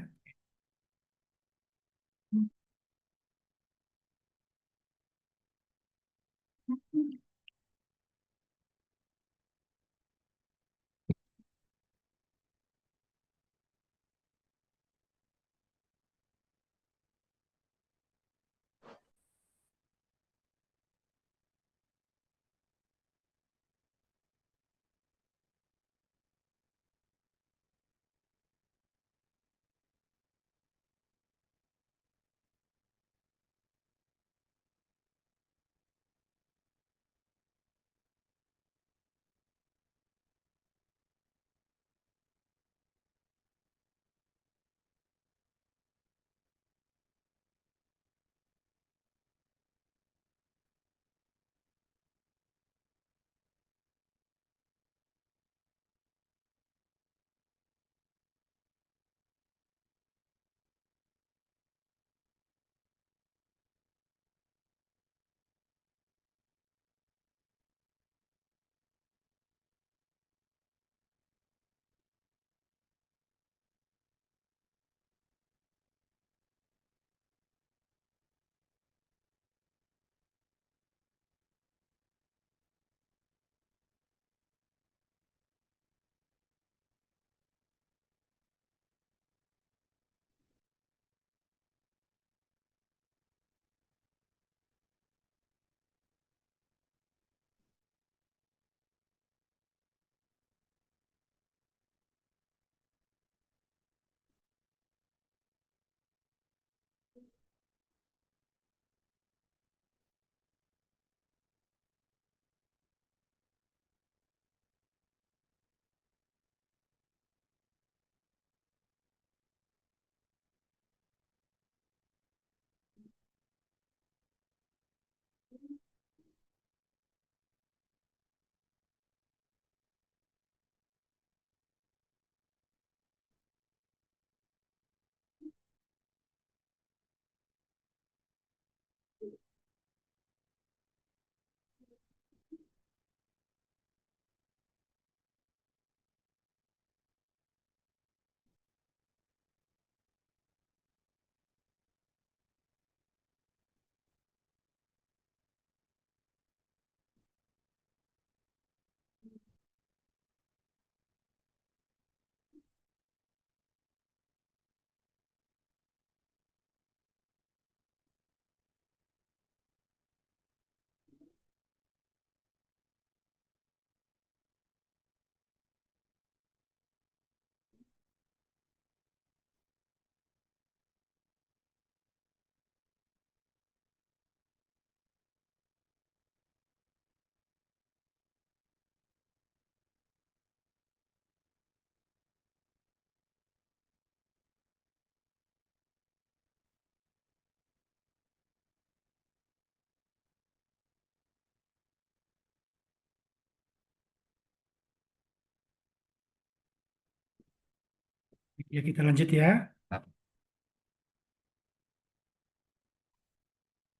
Ya, kita lanjut ya.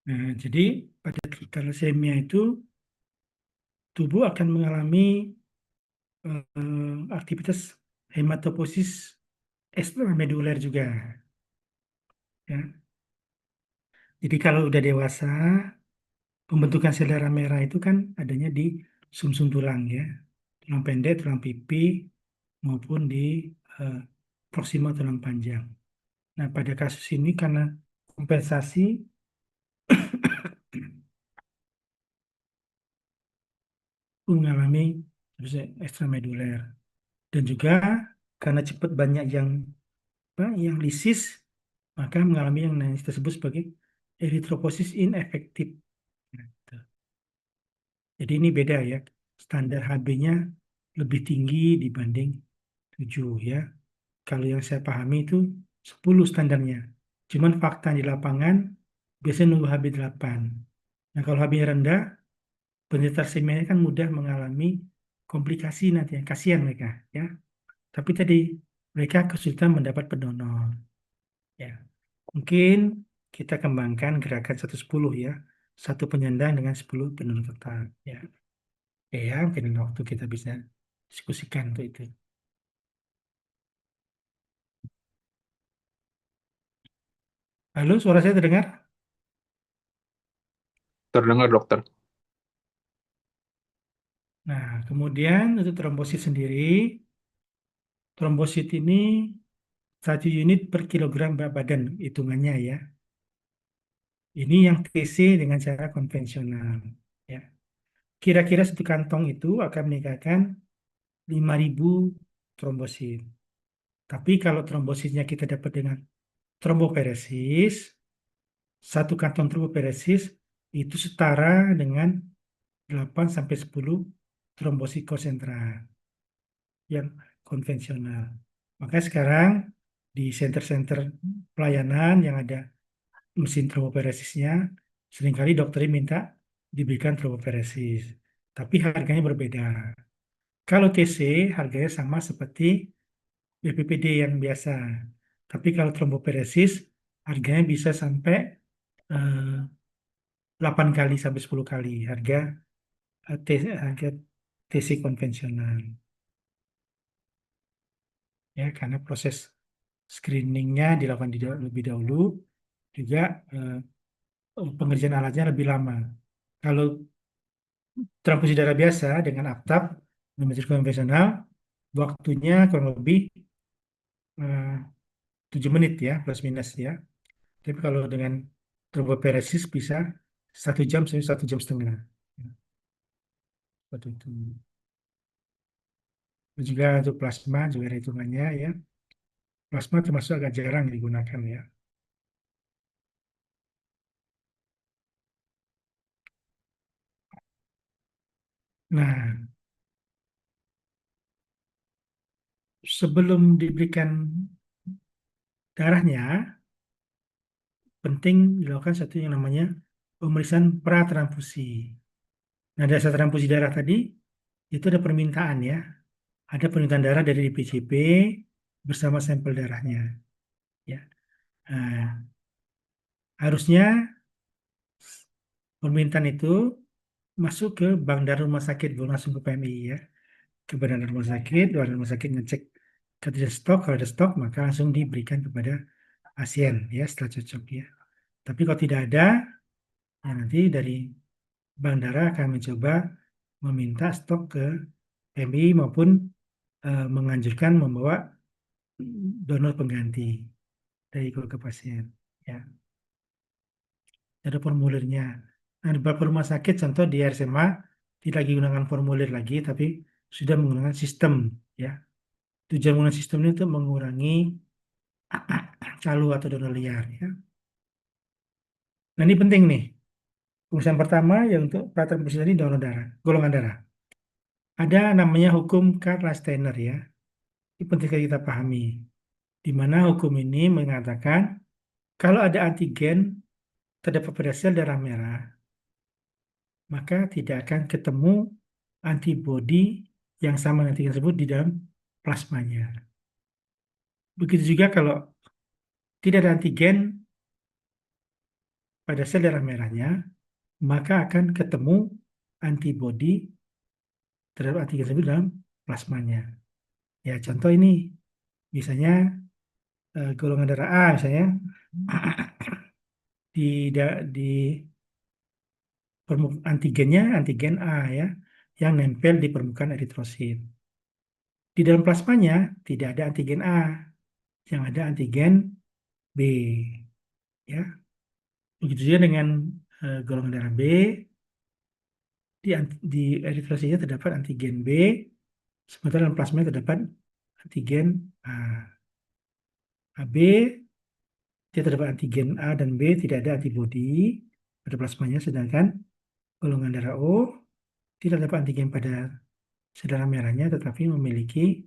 Nah, jadi pada thalassemia itu tubuh akan mengalami aktivitas hematopoiesis ekstrameduler juga. Ya. Jadi kalau udah dewasa, pembentukan sel darah merah itu kan adanya di sumsum tulang ya, tulang pendek, tulang pipi, maupun di eh, proksima tulang panjang. Nah, pada kasus ini karena kompensasi mengalami ekstrameduler dan juga karena cepat banyak yang lisis, maka mengalami yang disebut sebagai eritropoiesis inefektif. Gitu. Jadi ini beda ya, standar HB-nya lebih tinggi dibanding 7 ya. Kalau yang saya pahami itu 10 standarnya. Cuman fakta di lapangan biasanya nunggu HB 8. Nah, kalau HB rendah, penderita thalassemia kan mudah mengalami komplikasi nanti ya. Kasihan mereka ya. Tapi tadi mereka kesulitan mendapat pendonor ya. Mungkin kita kembangkan gerakan 110 ya. Satu penyandang dengan 10 pendonor tetap ya. Ya, mungkin waktu kita bisa diskusikan untuk itu. Halo, suara saya terdengar?
Terdengar dokter.
Nah, kemudian untuk trombosit sendiri, trombosit ini 1 unit per kilogram berat badan hitungannya ya. Ini yang TC dengan cara konvensional ya. Kira-kira satu kantong itu akan meningkatkan 5.000 trombosit. Tapi kalau trombositnya kita dapat dengan tromboperesis, satu kantong tromboperesis itu setara dengan 8 sampai 10 trombosit konsentrat yang konvensional. Maka sekarang di center-center pelayanan yang ada mesin tromboperesisnya, seringkali dokternya minta diberikan tromboperesis. Tapi harganya berbeda. Kalau TC harganya sama seperti BPPD yang biasa. Tapi kalau tromboperesis harganya bisa sampai eh, 8 kali sampai 10 kali harga TC konvensional. Ya, karena proses screeningnya dilakukan lebih dahulu, juga eh, pengerjaan alatnya lebih lama. Kalau transfusi darah biasa dengan aptab, dengan metode konvensional, waktunya kurang lebih eh, 7 menit ya, plus minus ya. Tapi kalau dengan tromboperesis bisa 1 jam sampai 1 jam setengah. Ya, seperti itu. Dan juga untuk plasma juga ada hitungannya ya. Plasma termasuk agak jarang digunakan ya. Nah, sebelum diberikan darahnya, penting dilakukan satu yang namanya pemeriksaan pratransfusi. Nah, dasar transfusi darah tadi itu ada permintaan ya. Ada permintaan darah dari DPCP bersama sampel darahnya. Ya, nah, harusnya permintaan itu masuk ke bank darah rumah sakit, bukan langsung ke PMI ya. Ke badan rumah sakit ngecek ketersediaan stok. Kalau ada stok maka langsung diberikan kepada pasien ya setelah cocok ya. Tapi kalau tidak ada, ya nanti dari bank darah akan mencoba meminta stok ke PMI maupun menganjurkan membawa donor pengganti dari keluarga pasien. Ya, ada formulirnya. Nah, di beberapa rumah sakit, contoh di RSMA, tidak lagi menggunakan formulir lagi, tapi sudah menggunakan sistem. Ya, tujuan menggunakan sistem ini untuk mengurangi calo atau donor liar. Ya. Nah, ini penting nih. Urusan pertama yang untuk peraturan presiden ini donor darah, golongan darah. Ada namanya hukum Karl-Steiner ya. Ini penting sekali kita pahami. Di mana hukum ini mengatakan kalau ada antigen terdapat pada sel darah merah, maka tidak akan ketemu antibodi yang sama antigen tersebut di dalam plasmanya. Begitu juga kalau tidak ada antigen pada sel darah merahnya, maka akan ketemu antibodi terhadap antigen tersebut dalam plasmanya. Ya, contoh ini, misalnya golongan darah A misalnya di antigennya antigen A ya, yang nempel di permukaan eritrosit. Di dalam plasmanya tidak ada antigen A, yang ada antigen B ya. Begitu juga dengan golongan darah B, di eritrositnya terdapat antigen B, sementara dalam plasma terdapat antigen A. AB, dia terdapat antigen A dan B, tidak ada antibodi pada plasmanya, sedangkan golongan darah O tidak terdapat antigen pada sel darah merahnya, tetapi memiliki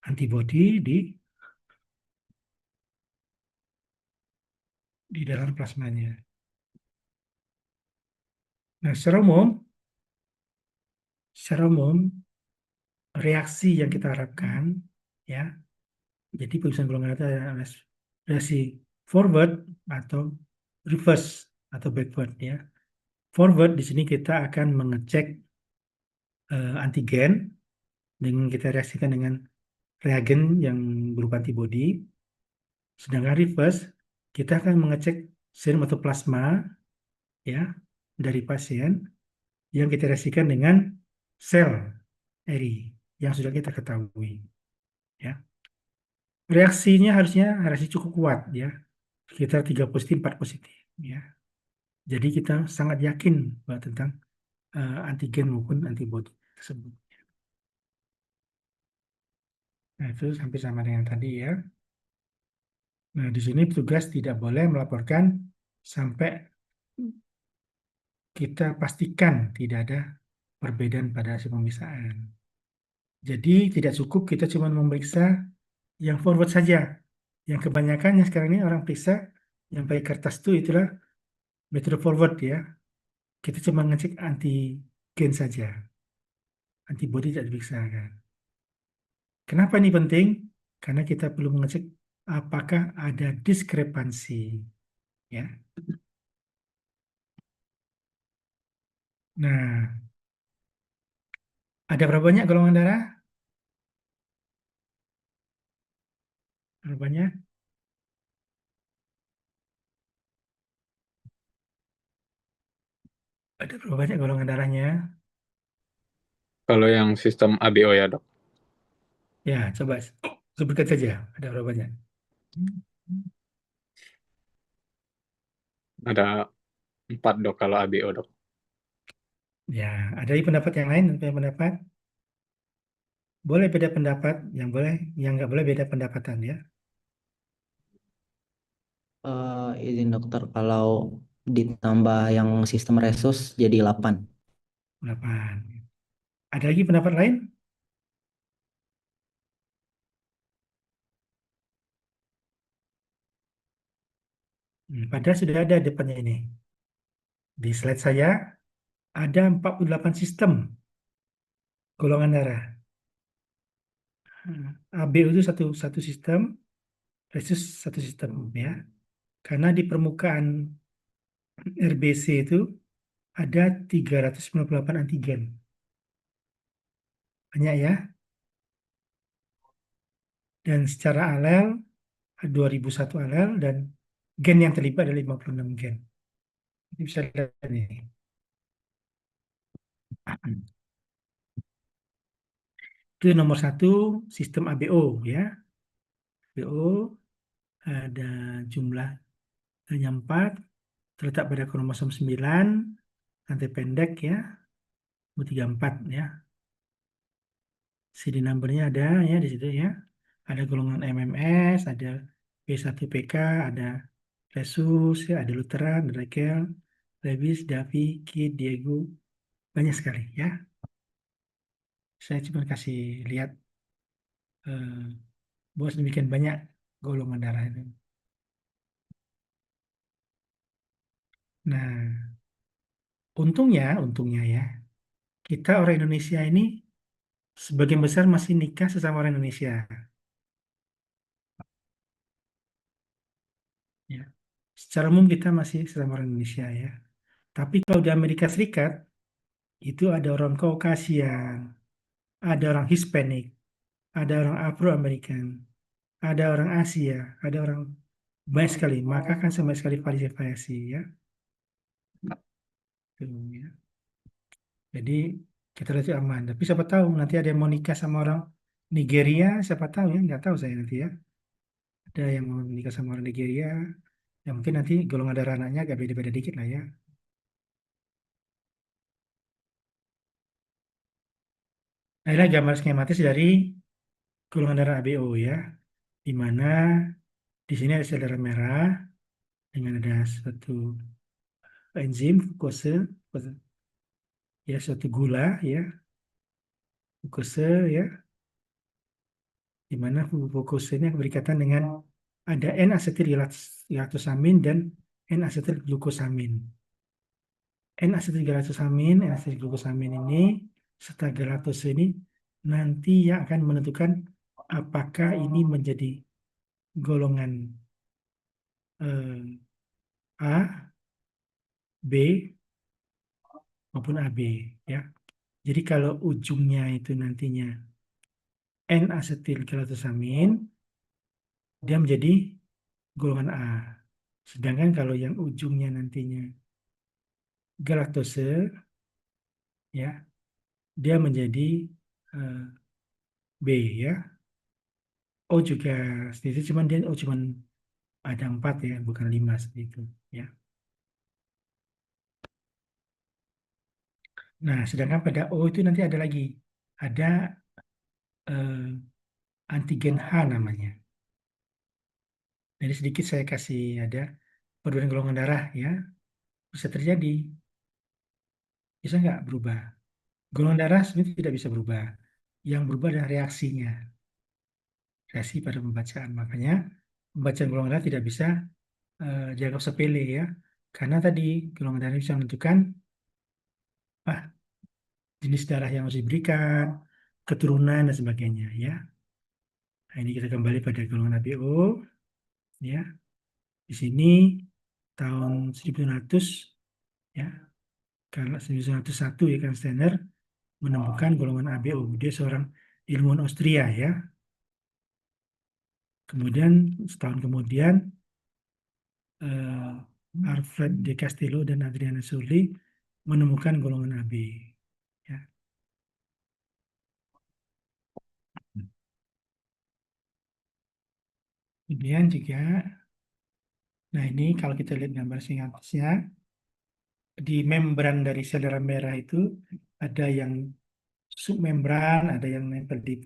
antibodi di dalam plasmanya. Nah, secara umum reaksi yang kita harapkan ya. Jadi pemeriksaan golongan darah adalah reaksi forward atau reverse atau backward ya. Forward di sini kita akan mengecek antigen dengan kita reaksikan dengan reagen yang berupa antibodi. Sedangkan reverse kita akan mengecek serum atau plasma ya dari pasien yang kita reaksikan dengan sel eri yang sudah kita ketahui ya. Reaksinya harusnya reaksi cukup kuat ya, sekitar 3 positif 4 positif ya. Jadi kita sangat yakin bahwa tentang antigen maupun antibodi tersebut. Nah, itu hampir sama dengan tadi ya. Nah, di sini petugas tidak boleh melaporkan sampai kita pastikan tidak ada perbedaan pada hasil pemeriksaan. Jadi tidak cukup kita cuma memeriksa yang forward saja. Yang kebanyakan yang sekarang ini orang periksa yang pakai kertas itulah metode forward ya. Kita cuma ngecek antigen saja. Antibodi tidak diperiksa kan. Kenapa ini penting? Karena kita perlu mengecek apakah ada diskrepansi ya. Nah, ada berapa banyak golongan darah? Berapa banyak? Ada berapa banyak golongan darahnya?
Kalau yang sistem ABO ya, Dok.
Ya, coba sebutkan saja. Ada berapa banyak?
Ada 4, Dok, kalau ABO, Dok.
Ya, ada pendapat yang lain? Ada pendapat? Boleh beda pendapat, yang boleh, yang nggak boleh beda pendapatan ya.
Izin dokter, kalau ditambah yang sistem resus jadi 8.
8. Ada lagi pendapat lain? Padahal sudah ada depannya ini. Di slide saya ada 48 sistem golongan darah. AB itu satu sistem, resus satu sistem ya. Karena di permukaan RBC itu ada 398 antigen. Banyak ya. Dan secara alel 2001 alel dan gen yang terlibat ada 56 gen. Ini bisa dilihat nih. Itu nomor 1 sistem ABO ya. ABO ada jumlah hanya 4, terletak pada kromosom 9, rantai pendek ya, 34 ya. CD number-nya ada ya di situ ya. Ada golongan MMS, ada P1PK, ada Rhesus, ya, ada Lutheran, ada Raquel, Lewis, Davi, Kid, Diego, banyak sekali ya. Saya cuma kasih lihat bahwa demikian banyak golongan darah itu. Nah, untungnya ya, kita orang Indonesia ini sebagian besar masih nikah sesama orang Indonesia. secara umum kita masih sesama orang Indonesia ya. Tapi kalau di Amerika Serikat itu ada orang Caucasian, ada orang Hispanic, ada orang Afro-American, ada orang Asia, ada orang banyak sekali. Maka kan sama sekali variasi ya. Tuh, ya. Jadi kita lihat itu aman. Tapi siapa tahu nanti ada yang mau nikah sama orang Nigeria, siapa tahu ya, nggak tahu saya nanti ya. Ada yang mau nikah sama orang Nigeria, ya mungkin nanti golongan darah anaknya agak beda-beda dikit lah ya. Nah, inilah gambar skematis dari golongan darah ABO ya, di mana di sini ada sel darah merah dengan ada suatu enzim ya suatu gula ya, glukose ya, di mana glukose ini berikatan dengan ada N-asetilgalaktosamin dan N-asetilglukosamin. N-asetilglukosamin ini serta galaktose ini nanti yang akan menentukan apakah ini menjadi golongan A, B maupun AB ya. Jadi kalau ujungnya itu nantinya N-asetilgalaktosamin, dia menjadi golongan A. Sedangkan kalau yang ujungnya nantinya galaktose, ya, dia menjadi B ya. O juga sedikit, cuman dia O cuman ada 4 ya, bukan 5 seperti itu ya. Nah, sedangkan pada O itu nanti ada lagi, ada eh, antigen H namanya. Jadi sedikit saya kasih ada perbedaan golongan darah ya, bisa terjadi, bisa nggak berubah. Golongan darah sebenarnya tidak bisa berubah. Yang berubah adalah reaksinya, reaksi pada pembacaan. Makanya pembacaan golongan darah tidak bisa dianggap sepele ya, karena tadi golongan darah bisa menentukan jenis darah yang harus diberikan, keturunan dan sebagainya ya. Nah, ini kita kembali pada golongan ABO ya. Di sini tahun 1900 ya, karena 1901 ya kan Steiner menemukan golongan ABO. Dia seorang ilmuwan Austria ya. Kemudian setahun kemudian Alfred de Castello dan Adriana Surli menemukan golongan AB ya. Kemudian juga, nah ini kalau kita lihat gambar sinapsisnya, di membran dari sel darah merah itu ada yang submembran, ada yang nempel di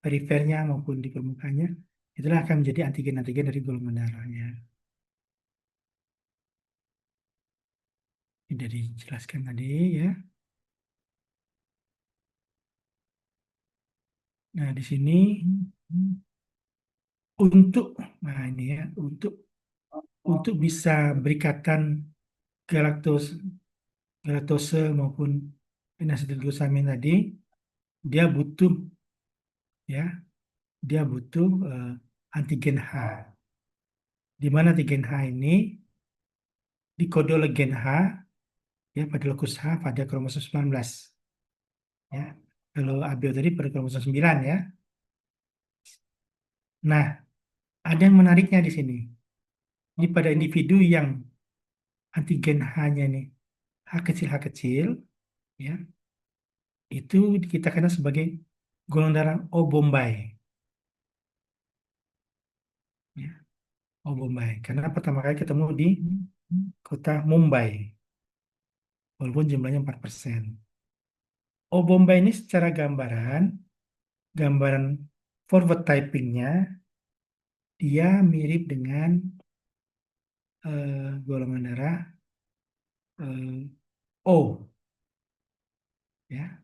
perifernya maupun di permukaannya. Itulah akan menjadi antigen-antigen dari golongan darahnya. Ini sudah dijelaskan tadi ya. Nah, di sini untuk, nah ini ya, untuk bisa berikatan galaktose, galaktose maupun N-asetilglukosamin tadi, dia butuh ya, dia butuh antigen H. Di mana antigen H ini dikode oleh gen H ya pada lokus H pada kromosom 19 ya. Kalau ABO tadi pada kromosom 9 ya. Nah, ada yang menariknya di sini. Ini pada individu yang antigen H-nya nih H kecil ya, itu kita kenal sebagai golongan darah O Bombay ya. O Bombay karena pertama kali ketemu di kota Mumbai walaupun jumlahnya 4%. O Bombay ini secara gambaran forward typingnya dia mirip dengan golongan darah O ya.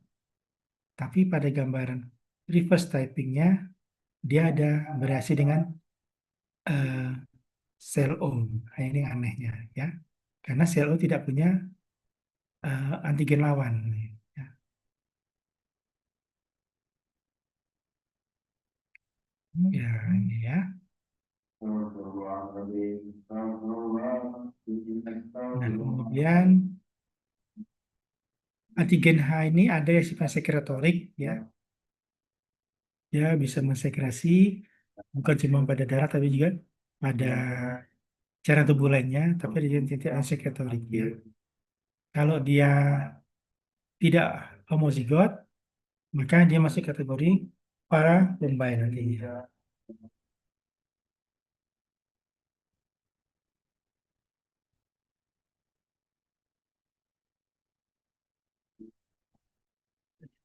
Tapi pada gambaran reverse typingnya dia ada bereaksi dengan sel O. Nah, ini anehnya ya. Karena sel O tidak punya antigen lawan. Ya. Ya, ini ya. Nah, kemudian antigen H ini ada yang sifat sekretorik, ya. Dia bisa mensekresi bukan cuma pada darah tapi juga pada cairan tubuh lainnya, tapi dia tidak sekretorik, ya. Kalau dia tidak homozigot, maka dia masuk kategori para bombay nantinya.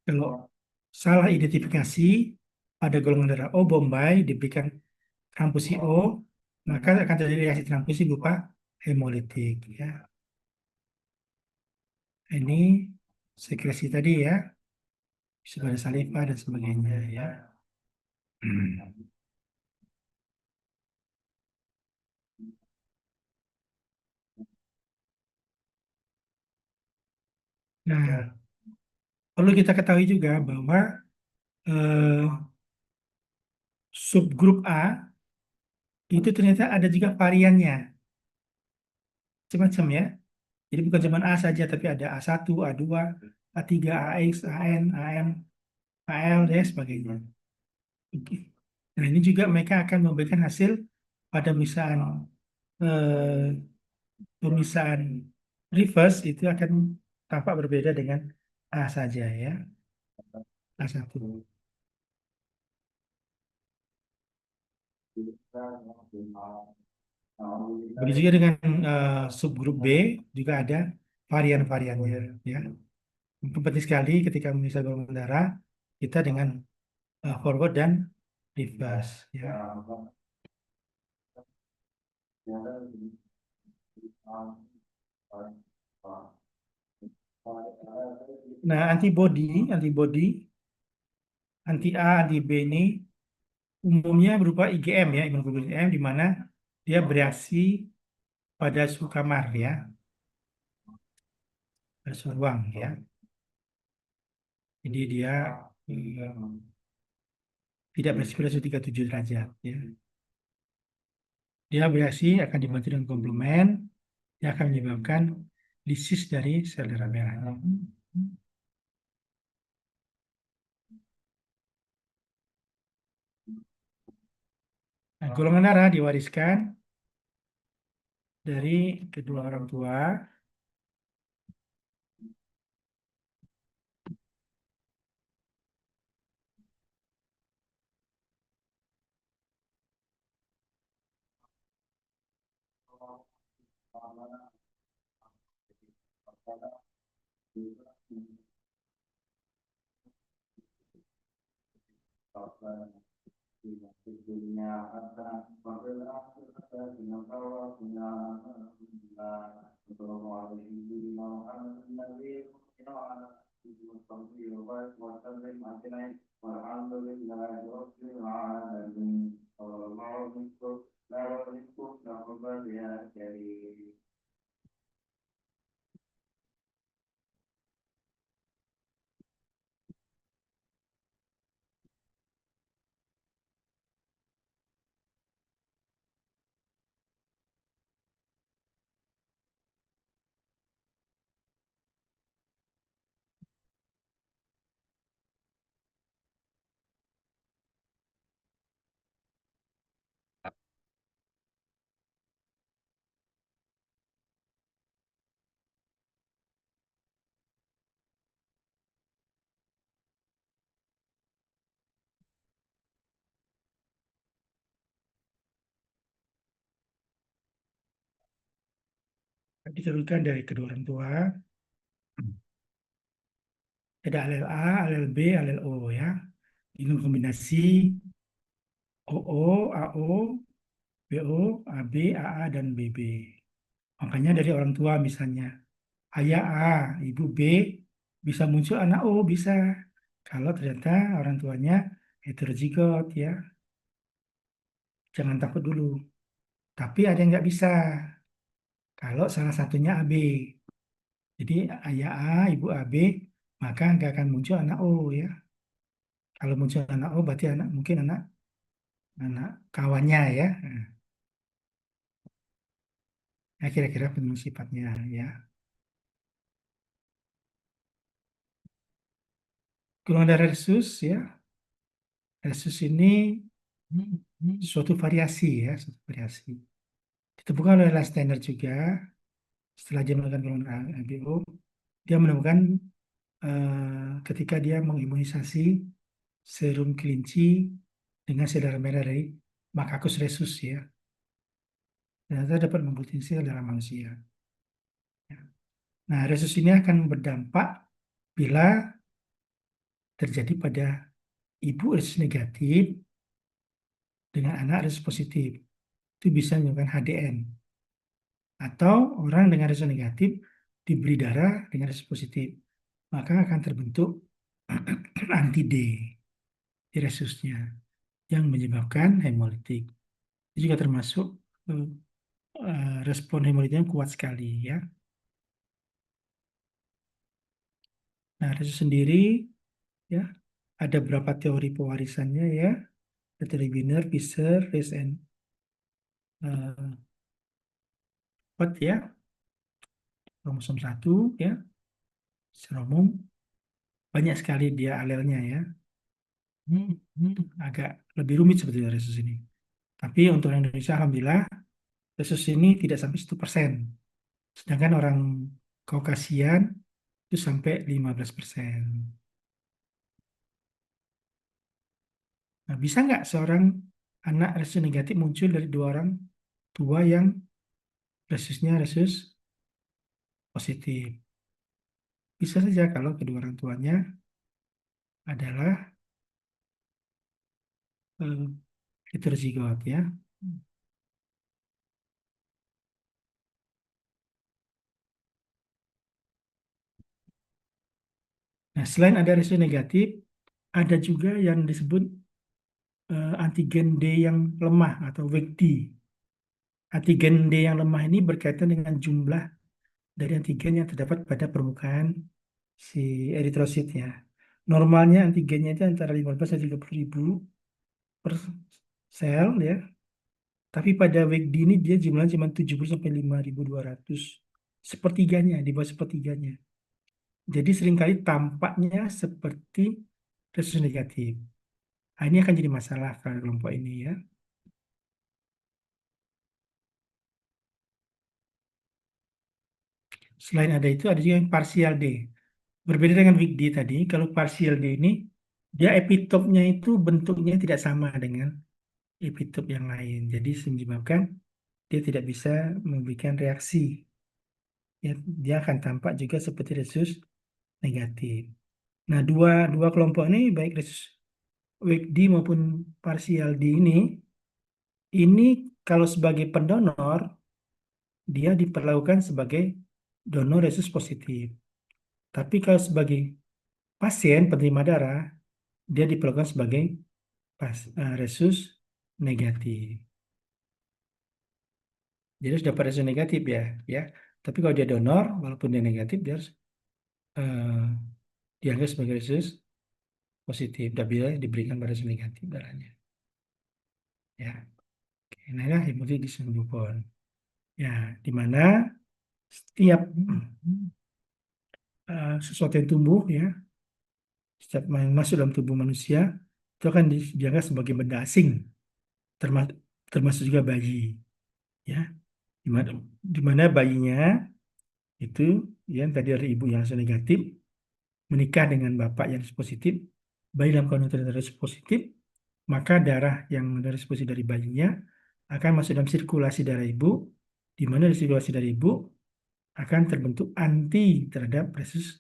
Kalau salah identifikasi pada golongan darah O bombay diberikan transfusi O, maka akan terjadi reaksi transfusi berupa hemolitik, ya. Ini sekresi tadi, ya, bisa pada saliva dan sebagainya, ya. Nah, perlu kita ketahui juga bahwa eh, subgrup A itu ternyata ada juga variannya, macam-macam, ya. Jadi bukan cuma A saja, tapi ada A1, A2, A3, AX, AN, AM, AL, dan sebagainya. Oke. Nah, ini juga mereka akan memberikan hasil pada eh, pemisahan reverse itu akan tampak berbeda dengan A saja, ya. A1. Begitu juga dengan subgrup B juga ada varian-variannya, ya. Penting sekali ketika memisah golongan darah kita dengan forward dan reverse, ya. Nah, antibody anti A, anti B ini umumnya berupa IgM, ya, imunoglobulin M, di mana dia bereaksi pada suhu kamar, ya, pada suhu ruang, ya. Jadi dia tidak bereaksi pada suhu 37 derajat, ya. Dia bereaksi akan dibantu dengan komplement yang akan menyebabkan lisis dari sel darah merahnya. Nah, golongan darah diwariskan dari kedua orang tua. Ditentukan dari kedua orang tua. Ada alel A, alel B, alel O, ya. Ini kombinasi OO, AO, BO, AB, AA, dan BB. Makanya dari orang tua misalnya, ayah A, ibu B, bisa muncul anak O, bisa. Kalau ternyata orang tuanya heterozigot, ya. Jangan takut dulu. Tapi ada yang nggak bisa. Kalau salah satunya AB. Jadi ayah A, ibu AB, maka nggak akan muncul anak O, ya. Kalau muncul anak O berarti mungkin anak kawannya, ya. Ya, kira-kira penyebab sifatnya ya. Golongan darah resus ya. Resus ini suatu variasi ya, suatu variasi. Ditemukan oleh Lasteiner juga setelah dia melakukan golongan ABO, dia menemukan ketika dia mengimunisasi serum kelinci dengan sel darah merah dari Macacus rhesus ya, ternyata dapat memproduksi sel darah manusia. Nah, rhesus ini akan berdampak bila terjadi pada ibu rhesus negatif dengan anak rhesus positif. Itu bisa menyebabkan HDN. Atau orang dengan rhesus negatif diberi darah dengan rhesus positif. Maka akan terbentuk anti-D di rhesusnya yang menyebabkan hemolitik. Itu juga termasuk respon hemolitiknya kuat sekali ya. Nah, rhesus sendiri ya ada beberapa teori pewarisannya ya. Teori Wiener, Fischer, Reis, and Watt ya. Kromosom 1 ya. Secara umum banyak sekali dia alelnya ya. Agak lebih rumit sebetulnya resus ini. Tapi untuk Indonesia alhamdulillah resus ini tidak sampai 1%. Sedangkan orang Kaukasian itu sampai 15%. Nah, bisa nggak seorang anak resus negatif muncul dari dua orang tua yang resusnya resus positif? Bisa saja kalau kedua orang tuanya adalah heterozigot ya. Nah, selain ada resus negatif, ada juga yang disebut antigen D yang lemah atau weak D. Antigen D yang lemah ini berkaitan dengan jumlah dari antigen yang terdapat pada permukaan si eritrosit ya. Normalnya antigennya itu antara 15 dan 30 ribu per sel ya. Tapi pada week D ini dia jumlahnya cuma 70 sampai 5.200. Sepertiganya, di bawah sepertiganya. Jadi seringkali tampaknya seperti resus negatif. Nah, ini akan jadi masalah pada kelompok ini ya. Selain ada itu, ada juga yang partial D. Berbeda dengan week D tadi, kalau partial D ini, dia epitopnya itu bentuknya tidak sama dengan epitop yang lain. Jadi menyebabkan dia tidak bisa memberikan reaksi. Ya, dia akan tampak juga seperti resus negatif. Nah, dua kelompok ini, baik resus weak D maupun partial D ini kalau sebagai pendonor, dia diperlakukan sebagai donor resus positif. Tapi kalau sebagai pasien penerima darah, dia diperlakukan sebagai resus negatif. Jadi harus dapat resus negatif ya. Tapi kalau dia donor, walaupun dia negatif, dia harus eh, dianggap sebagai resus positif. Dan bila diberikan pada resus negatif darahnya. Ya, nah inilah hemodialisis newborn. Ya, di mana setiap sesuatu yang tumbuh ya, setiap masuk dalam tubuh manusia itu akan dianggap sebagai benda asing, termasuk termasuk juga bayi. Ya, di mana bayinya itu ya tadi dari ibu yang negatif menikah dengan bapak yang positif, bayi dalam kandungan darah positif, maka darah yang dari positif dari bayinya akan masuk dalam sirkulasi darah ibu, di mana di sirkulasi darah ibu akan terbentuk anti terhadap resus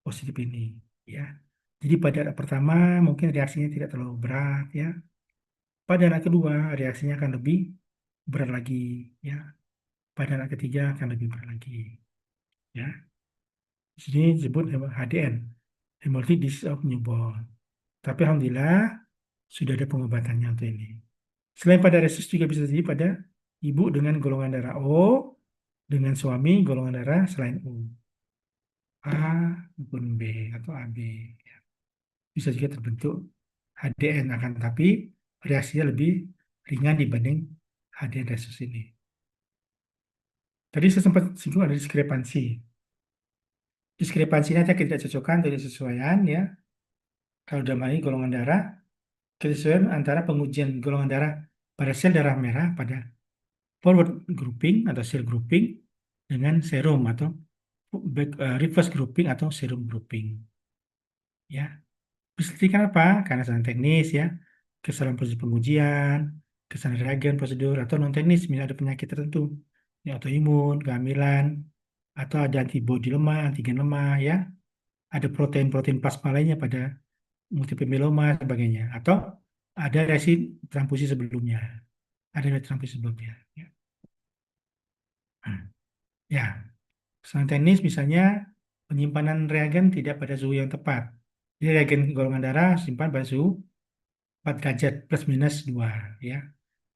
positif ini. Ya, jadi pada anak pertama mungkin reaksinya tidak terlalu berat ya. Pada anak kedua reaksinya akan lebih berat lagi ya. Pada anak ketiga akan lebih berat lagi ya. Di sini disebut HDN, hemolytic disease of newborn. Tapi alhamdulillah sudah ada pengobatannya untuk ini. Selain pada resus juga bisa terjadi pada ibu dengan golongan darah O, dengan suami golongan darah selain O, A maupun B atau AB. Bisa juga terbentuk HDN akan tapi reaksinya lebih ringan dibanding HDN resus ini. Tadi saya sempat singgung ada diskrepansi. Diskrepansi ini ada ketidakcocokan, ketidaksesuaian ya. Kalau dalam hal ini golongan darah, ketidaksesuaian antara pengujian golongan darah pada sel darah merah pada forward grouping atau sel grouping dengan serum atau reverse grouping atau serum grouping. Ya, disebutkan apa? Karena kesalahan teknis ya, kesalahan proses pengujian, kesalahan reagen, prosedur atau non teknis, misalnya ada penyakit tertentu, ya autoimun, kehamilan, atau ada antibodi lemah, antigen lemah ya, ada protein-protein plasma lainnya pada multiple myeloma sebagainya, atau ada reaksi transfusi sebelumnya, ada reaksi transfusi sebelumnya. Ya. Ya, kesalahan teknis misalnya penyimpanan reagen tidak pada suhu yang tepat. Jadi reagen golongan darah simpan pada suhu 4 derajat plus minus 2 ya.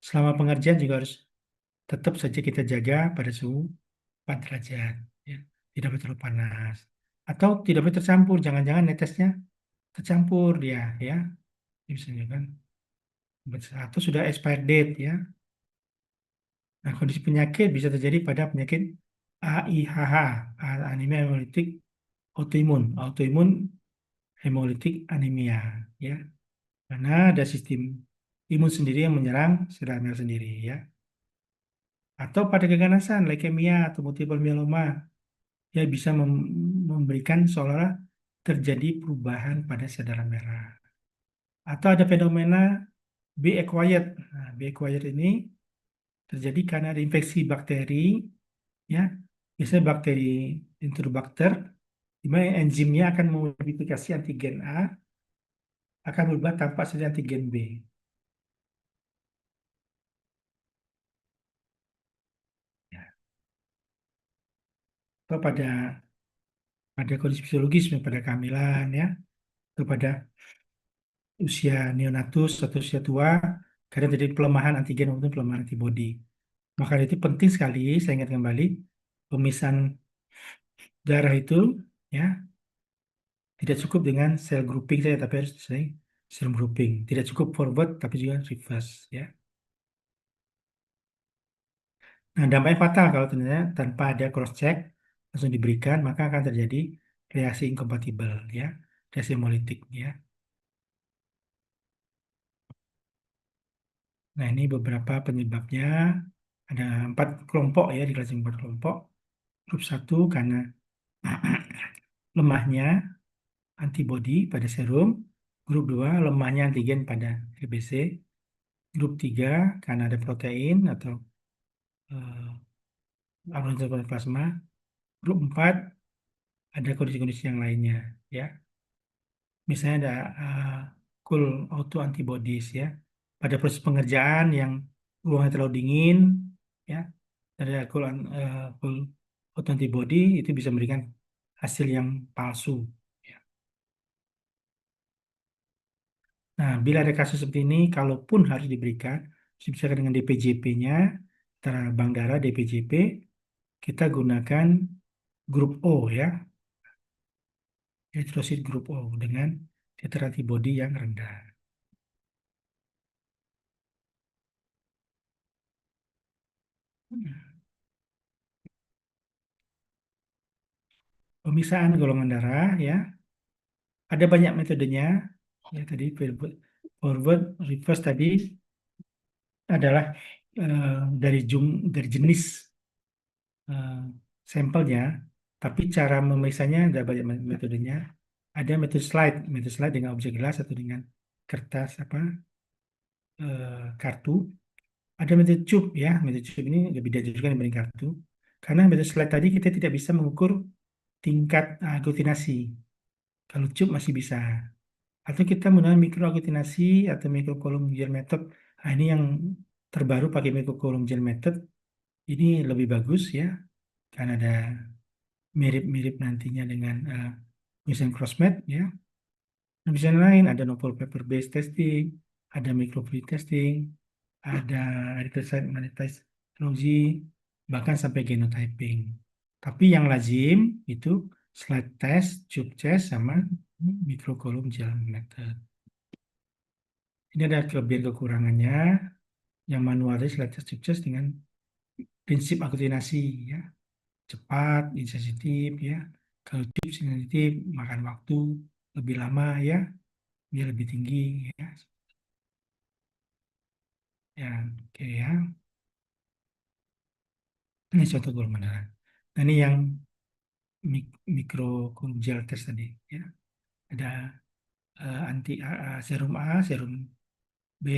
Selama pengerjaan juga harus tetap saja kita jaga pada suhu 4 derajat ya. Tidak boleh terlalu panas. Atau tidak boleh tercampur, jangan-jangan netesnya tercampur dia ya. Ini misalnya kan atau sudah expired date ya. Nah, kondisi penyakit bisa terjadi pada penyakit AIHH, anemia hemolitik autoimun, autoimun hemolytic anemia ya. Karena ada sistem imun sendiri yang menyerang sel darah merah sendiri ya. Atau pada keganasan leukemia atau multiple myeloma ya bisa memberikan seolah terjadi perubahan pada sel darah merah. Atau ada fenomena B acquired. Nah, B acquired ini terjadi karena ada infeksi bakteri ya. Biasanya bakteri Enterobacter di mana enzimnya akan memodifikasi antigen A akan berubah tanpa saja antigen B. Ya. Atau pada kondisi fisiologis pada kehamilan ya, atau pada usia neonatus atau usia tua, kadang terjadi pelemahan antigen maupun pelemahan antibodi. Maka itu penting sekali, saya ingat kembali, pemisahan darah itu ya tidak cukup dengan sel grouping saja, tapi harus serum grouping. Tidak cukup forward, tapi juga reverse ya. Nah, dampaknya fatal kalau ternyata tanpa ada cross check langsung diberikan, maka akan terjadi reaksi inkompatibel ya, reaksi hemolitik ya. Nah, ini beberapa penyebabnya. Ada 4 kelompok ya, di kelas 4 kelompok. Grup 1 karena lemahnya antibodi pada serum. Grup 2 lemahnya antigen pada RBC. Grup 3 karena ada protein atau abnormal plasma. Grup 4 ada kondisi-kondisi yang lainnya ya. Misalnya ada cool autoantibodies ya. Pada proses pengerjaan yang ruangnya terlalu dingin ya, ada cool autoantibody itu bisa memberikan hasil yang palsu. Ya. Nah, bila ada kasus seperti ini, kalaupun harus diberikan, bisa dengan DPJP-nya, antara bank darah DPJP, kita gunakan grup O ya, eritrosit grup O dengan titer antibody yang rendah. Pemisahan golongan darah ya, ada banyak metodenya. Ya tadi forward, reverse tadi adalah dari jenis eh, sampelnya, tapi cara memeriksanya ada banyak metodenya. Ada metode slide dengan objek gelas atau dengan kertas kartu. Ada metode tube ya, metode tube ini lebih dianjurkan dibanding kartu. Karena metode slide tadi kita tidak bisa mengukur tingkat aglutinasi. Kalau tube masih bisa. Atau kita menggunakan mikroaglutinasi atau microcolumn gel method. Nah, ini yang terbaru pakai microcolumn gel method. Ini lebih bagus ya, karena ada mirip-mirip nantinya dengan misalnya crossmat ya. Nah, misalnya lain ada novel paper based testing, ada microfluid testing, ada erythrocyte monetized technology, bahkan sampai genotyping. Tapi yang lazim itu slide test, tube test, sama microcolumn gel method. Ini ada kelebihan kekurangannya. Yang manual test, slide test, tube test dengan prinsip aglutinasi ya, cepat, insensitif ya. Kalau tip sensitif makan waktu lebih lama ya, dia lebih tinggi ya. Ya, oke ya. Ini contoh golongan darah. Nah, ini yang mikro gel test tadi ya. Ada anti serum A, serum B,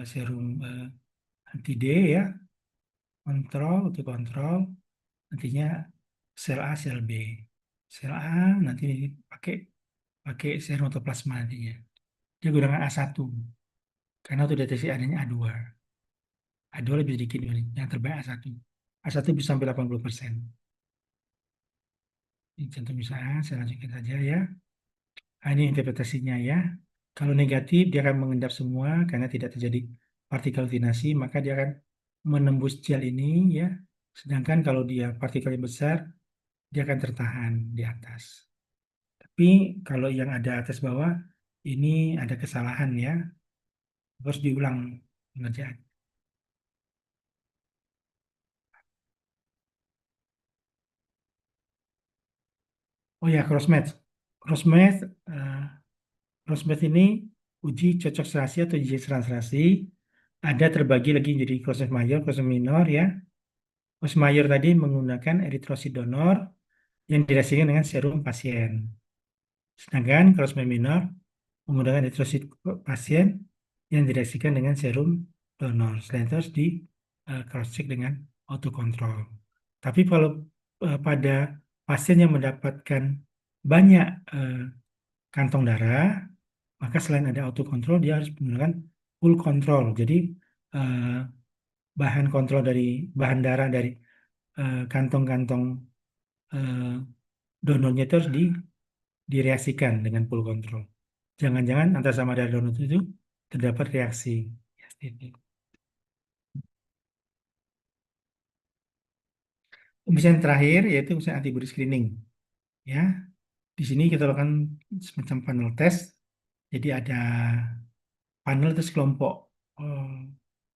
serum anti D ya, kontrol untuk kontrol nantinya sel A, sel B. Sel A nanti pakai pakai serum atau plasma nantinya. Dia gunakan A1 karena untuk deteksi adanya A2. A2 lebih sedikit ini. Yang terbaik A1. A1 bisa sampai 80%. Ini contoh misalnya, saya lanjutkan saja ya. Nah, ini interpretasinya ya. Kalau negatif, dia akan mengendap semua karena tidak terjadi partikel aglutinasi, maka dia akan menembus gel ini ya. Sedangkan kalau dia partikelnya besar, dia akan tertahan di atas. Tapi kalau yang ada atas bawah, ini ada kesalahan ya. Harus diulang pengerjaan. Oh ya, crossmatch. Crossmatch, crossmatch ini uji cocok serasi atau uji serasi. Ada terbagi lagi jadi crossmatch mayor, crossmatch minor ya. Crossmatch mayor tadi menggunakan eritrosit donor yang direaksikan dengan serum pasien. Sedangkan crossmatch minor menggunakan eritrosit pasien yang direaksikan dengan serum donor. Selain itu harus di cross check dengan autocontrol. Tapi kalau pada pasien yang mendapatkan banyak kantong darah, maka selain ada autocontrol dia harus menggunakan full control. Jadi bahan kontrol dari bahan darah dari kantong-kantong donornya itu harus direaksikan dengan full control. Jangan-jangan antara sama darah donor itu terdapat reaksi. Misalnya terakhir yaitu misalnya antibody screening. Ya, di sini kita lakukan semacam panel test. Jadi ada panel itu sekelompok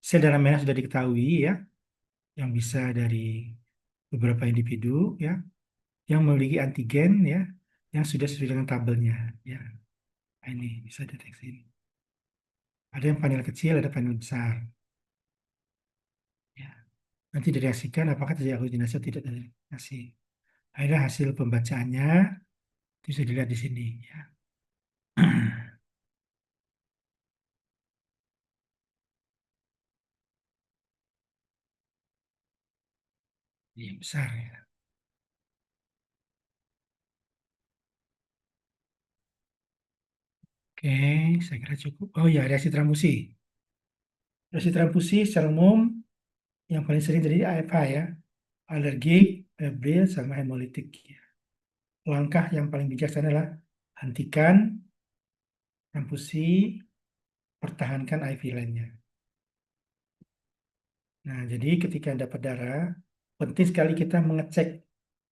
sel darah merah sudah diketahui ya, yang bisa dari beberapa individu ya, yang memiliki antigen ya, yang sudah sesuai dengan tabelnya ya. Nah, ini bisa deteksi ini. Ada yang panel kecil, ada panel besar. Ya. Nanti direaksikan apakah terjadi aglutinasi atau tidak terjadi aglutinasi. Akhirnya hasil pembacaannya itu bisa dilihat di sini ya. Ini yang besar ya. Oke, saya kira cukup. Oh ya, reaksi transfusi. Reaksi transfusi secara umum yang paling sering terjadi AFH ya. Alergik, febrile, sama hemolitik. Ya. Langkah yang paling bijaksana adalah hentikan transfusi, pertahankan IV line-nya. Nah, jadi ketika dapat darah, penting sekali kita mengecek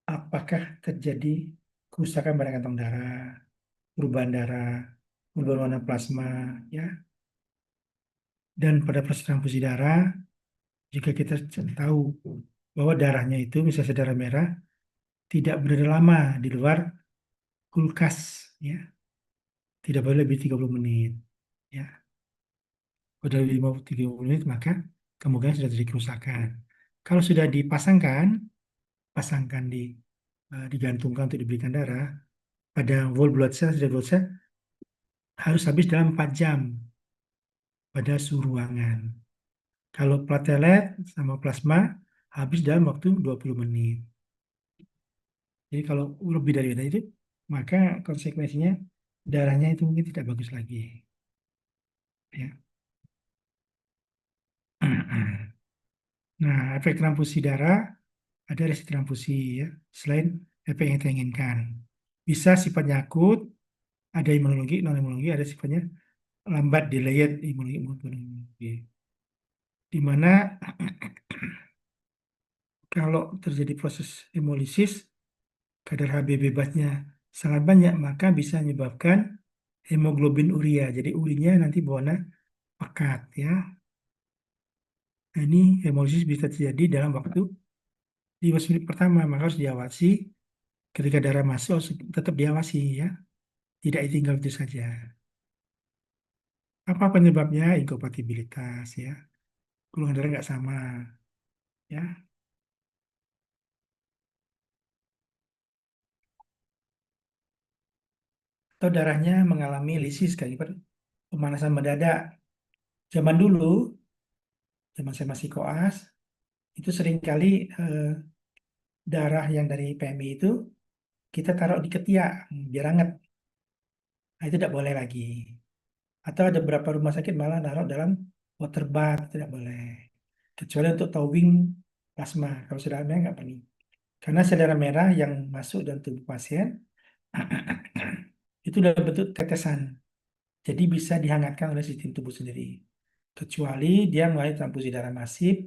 apakah terjadi kerusakan pada kantong darah, perubahan warna plasma, ya. Dan pada proses transfusi darah, jika kita tahu bahwa darahnya itu, misalnya darah merah, tidak berada lama di luar kulkas, ya. Tidak boleh lebih 30 menit, ya. Kalau lebih 30 menit, maka kemungkinan sudah terjadi kerusakan. Kalau sudah pasangkan digantungkan untuk diberikan darah, pada whole blood cell, harus habis dalam 4 jam pada suhu ruangan. Kalau platelet sama plasma habis dalam waktu 20 menit. Jadi kalau lebih dari itu, maka konsekuensinya darahnya itu mungkin tidak bagus lagi. Ya. Nah, efek transfusi darah ada resi transfusi ya, selain efek yang kita inginkan. Bisa sifatnya akut, ada imunologi, non imunologi, ada sifatnya lambat, delayed imunologi. Di mana kalau terjadi proses hemolisis, kadar Hb bebasnya sangat banyak, maka bisa menyebabkan hemoglobin urea. Jadi urinya nanti berwarna pekat ya. Nah, ini hemolisis bisa terjadi dalam waktu 5 menit pertama, maka harus diawasi. Ketika darah masuk harus tetap diawasi ya, tidak tinggal itu saja. Apa penyebabnya? Inkompatibilitas ya, golongan darah nggak sama ya, atau darahnya mengalami lisis kayak pemanasan mendadak. Zaman dulu, zaman saya masih koas, itu seringkali eh, darah yang dari PMI itu kita taruh di ketiak biar hangat. Nah, itu tidak boleh lagi. Atau ada beberapa rumah sakit malah naruh dalam water bath, tidak boleh. Kecuali untuk towing plasma. Kalau saudara merah nggak perlu. Karena sel darah merah yang masuk dalam tubuh pasien itu dalam bentuk tetesan. Jadi bisa dihangatkan oleh sistem tubuh sendiri. Kecuali dia melalui transfusi darah masif,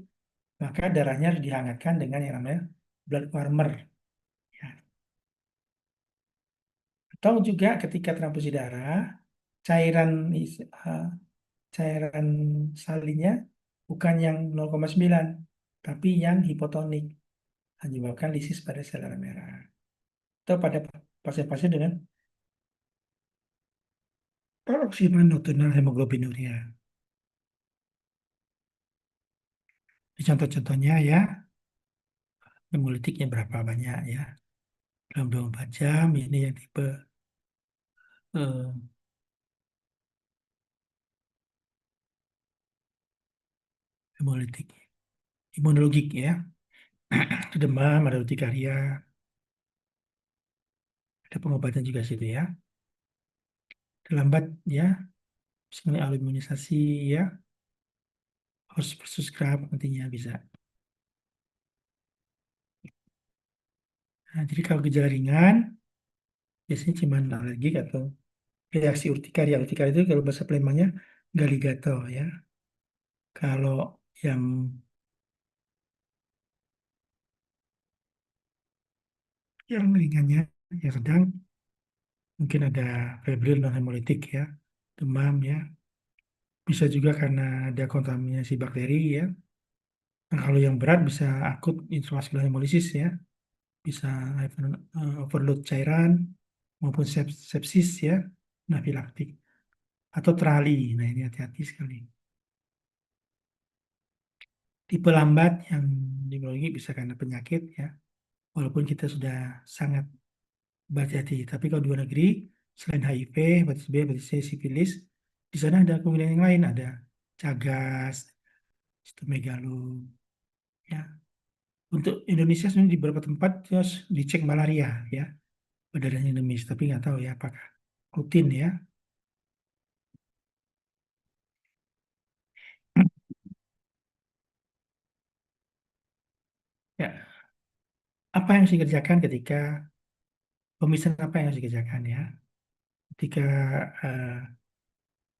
maka darahnya harus dihangatkan dengan yang namanya blood warmer. Ya. Atau juga ketika transfusi darah, cairan eh, cairan salinnya bukan yang 0,9, tapi yang hipotonik, menyebabkan lisis pada sel darah merah. Atau pada pasien-pasien dengan paroksimal nocturnal hemoglobinuria. Ini contoh-contohnya ya, hemolitiknya berapa banyak ya. Dalam 24 jam, ini yang tipe eh, hemolitik imunologik ya. Ada demam, ada urtikaria, ada pengobatan juga situ ya. Terlambat ya, misalnya autoimunisasi ya, harus versus scrub nantinya bisa. Nah, jadi kalau gejala ringan, biasanya cuma alergik atau reaksi urtikaria. Urtikaria itu kalau bahasa Palembangnya galigato ya. Kalau yang ringannya, yang sedang, mungkin ada febrile non hemolitik ya, demam ya. Bisa juga karena ada kontaminasi bakteri ya. Nah, kalau yang berat bisa akut intravaskular hemolisis ya, bisa overload cairan maupun sepsis ya, anafilaktik atau trali. Nah, ini hati-hati sekali. Tipe lambat yang dimiliki bisa karena penyakit ya, walaupun kita sudah sangat berhati-hati. Tapi kalau di luar negeri, selain HIV, hepatitis B, hepatitis C, sifilis, di sana ada kemungkinan yang lain, ada cagas, sitomegalo. Ya. Untuk Indonesia sebenarnya di beberapa tempat terus dicek malaria ya, darahnya endemis, tapi nggak tahu ya apakah rutin ya. Ya, apa yang harus dikerjakan ketika pemisahan apa yang harus dikerjakan ya? Ketika eh,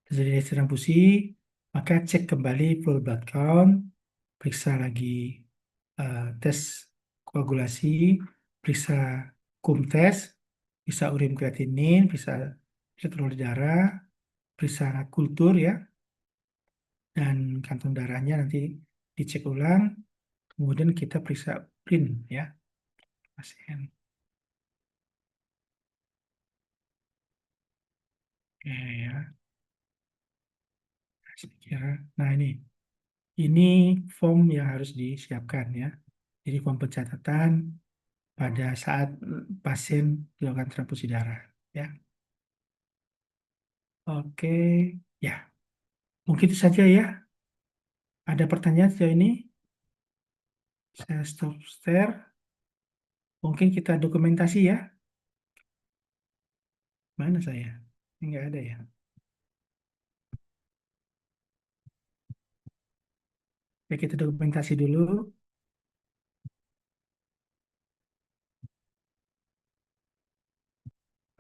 terjadi transfusi, maka cek kembali full blood count, periksa lagi tes koagulasi, periksa kum tes, periksa urin kreatinin, periksa telur darah, periksa kultur ya, dan kantong darahnya nanti dicek ulang, kemudian kita periksa print ya pasien. Oke ya, saya kira. Nah ini form yang harus disiapkan ya. Jadi form pencatatan pada saat pasien dilakukan transfusi darah ya. Oke, ya mungkin itu saja ya. Ada pertanyaan sejauh ini? Saya stop share. Mungkin kita dokumentasi ya. Mana saya? Enggak ada ya. Ya kita dokumentasi dulu.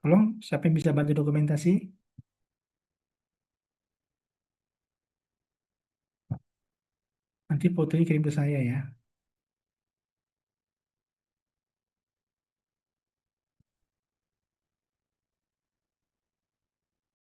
Tolong, siapa yang bisa bantu dokumentasi? Nanti fotonya kirim ke saya ya.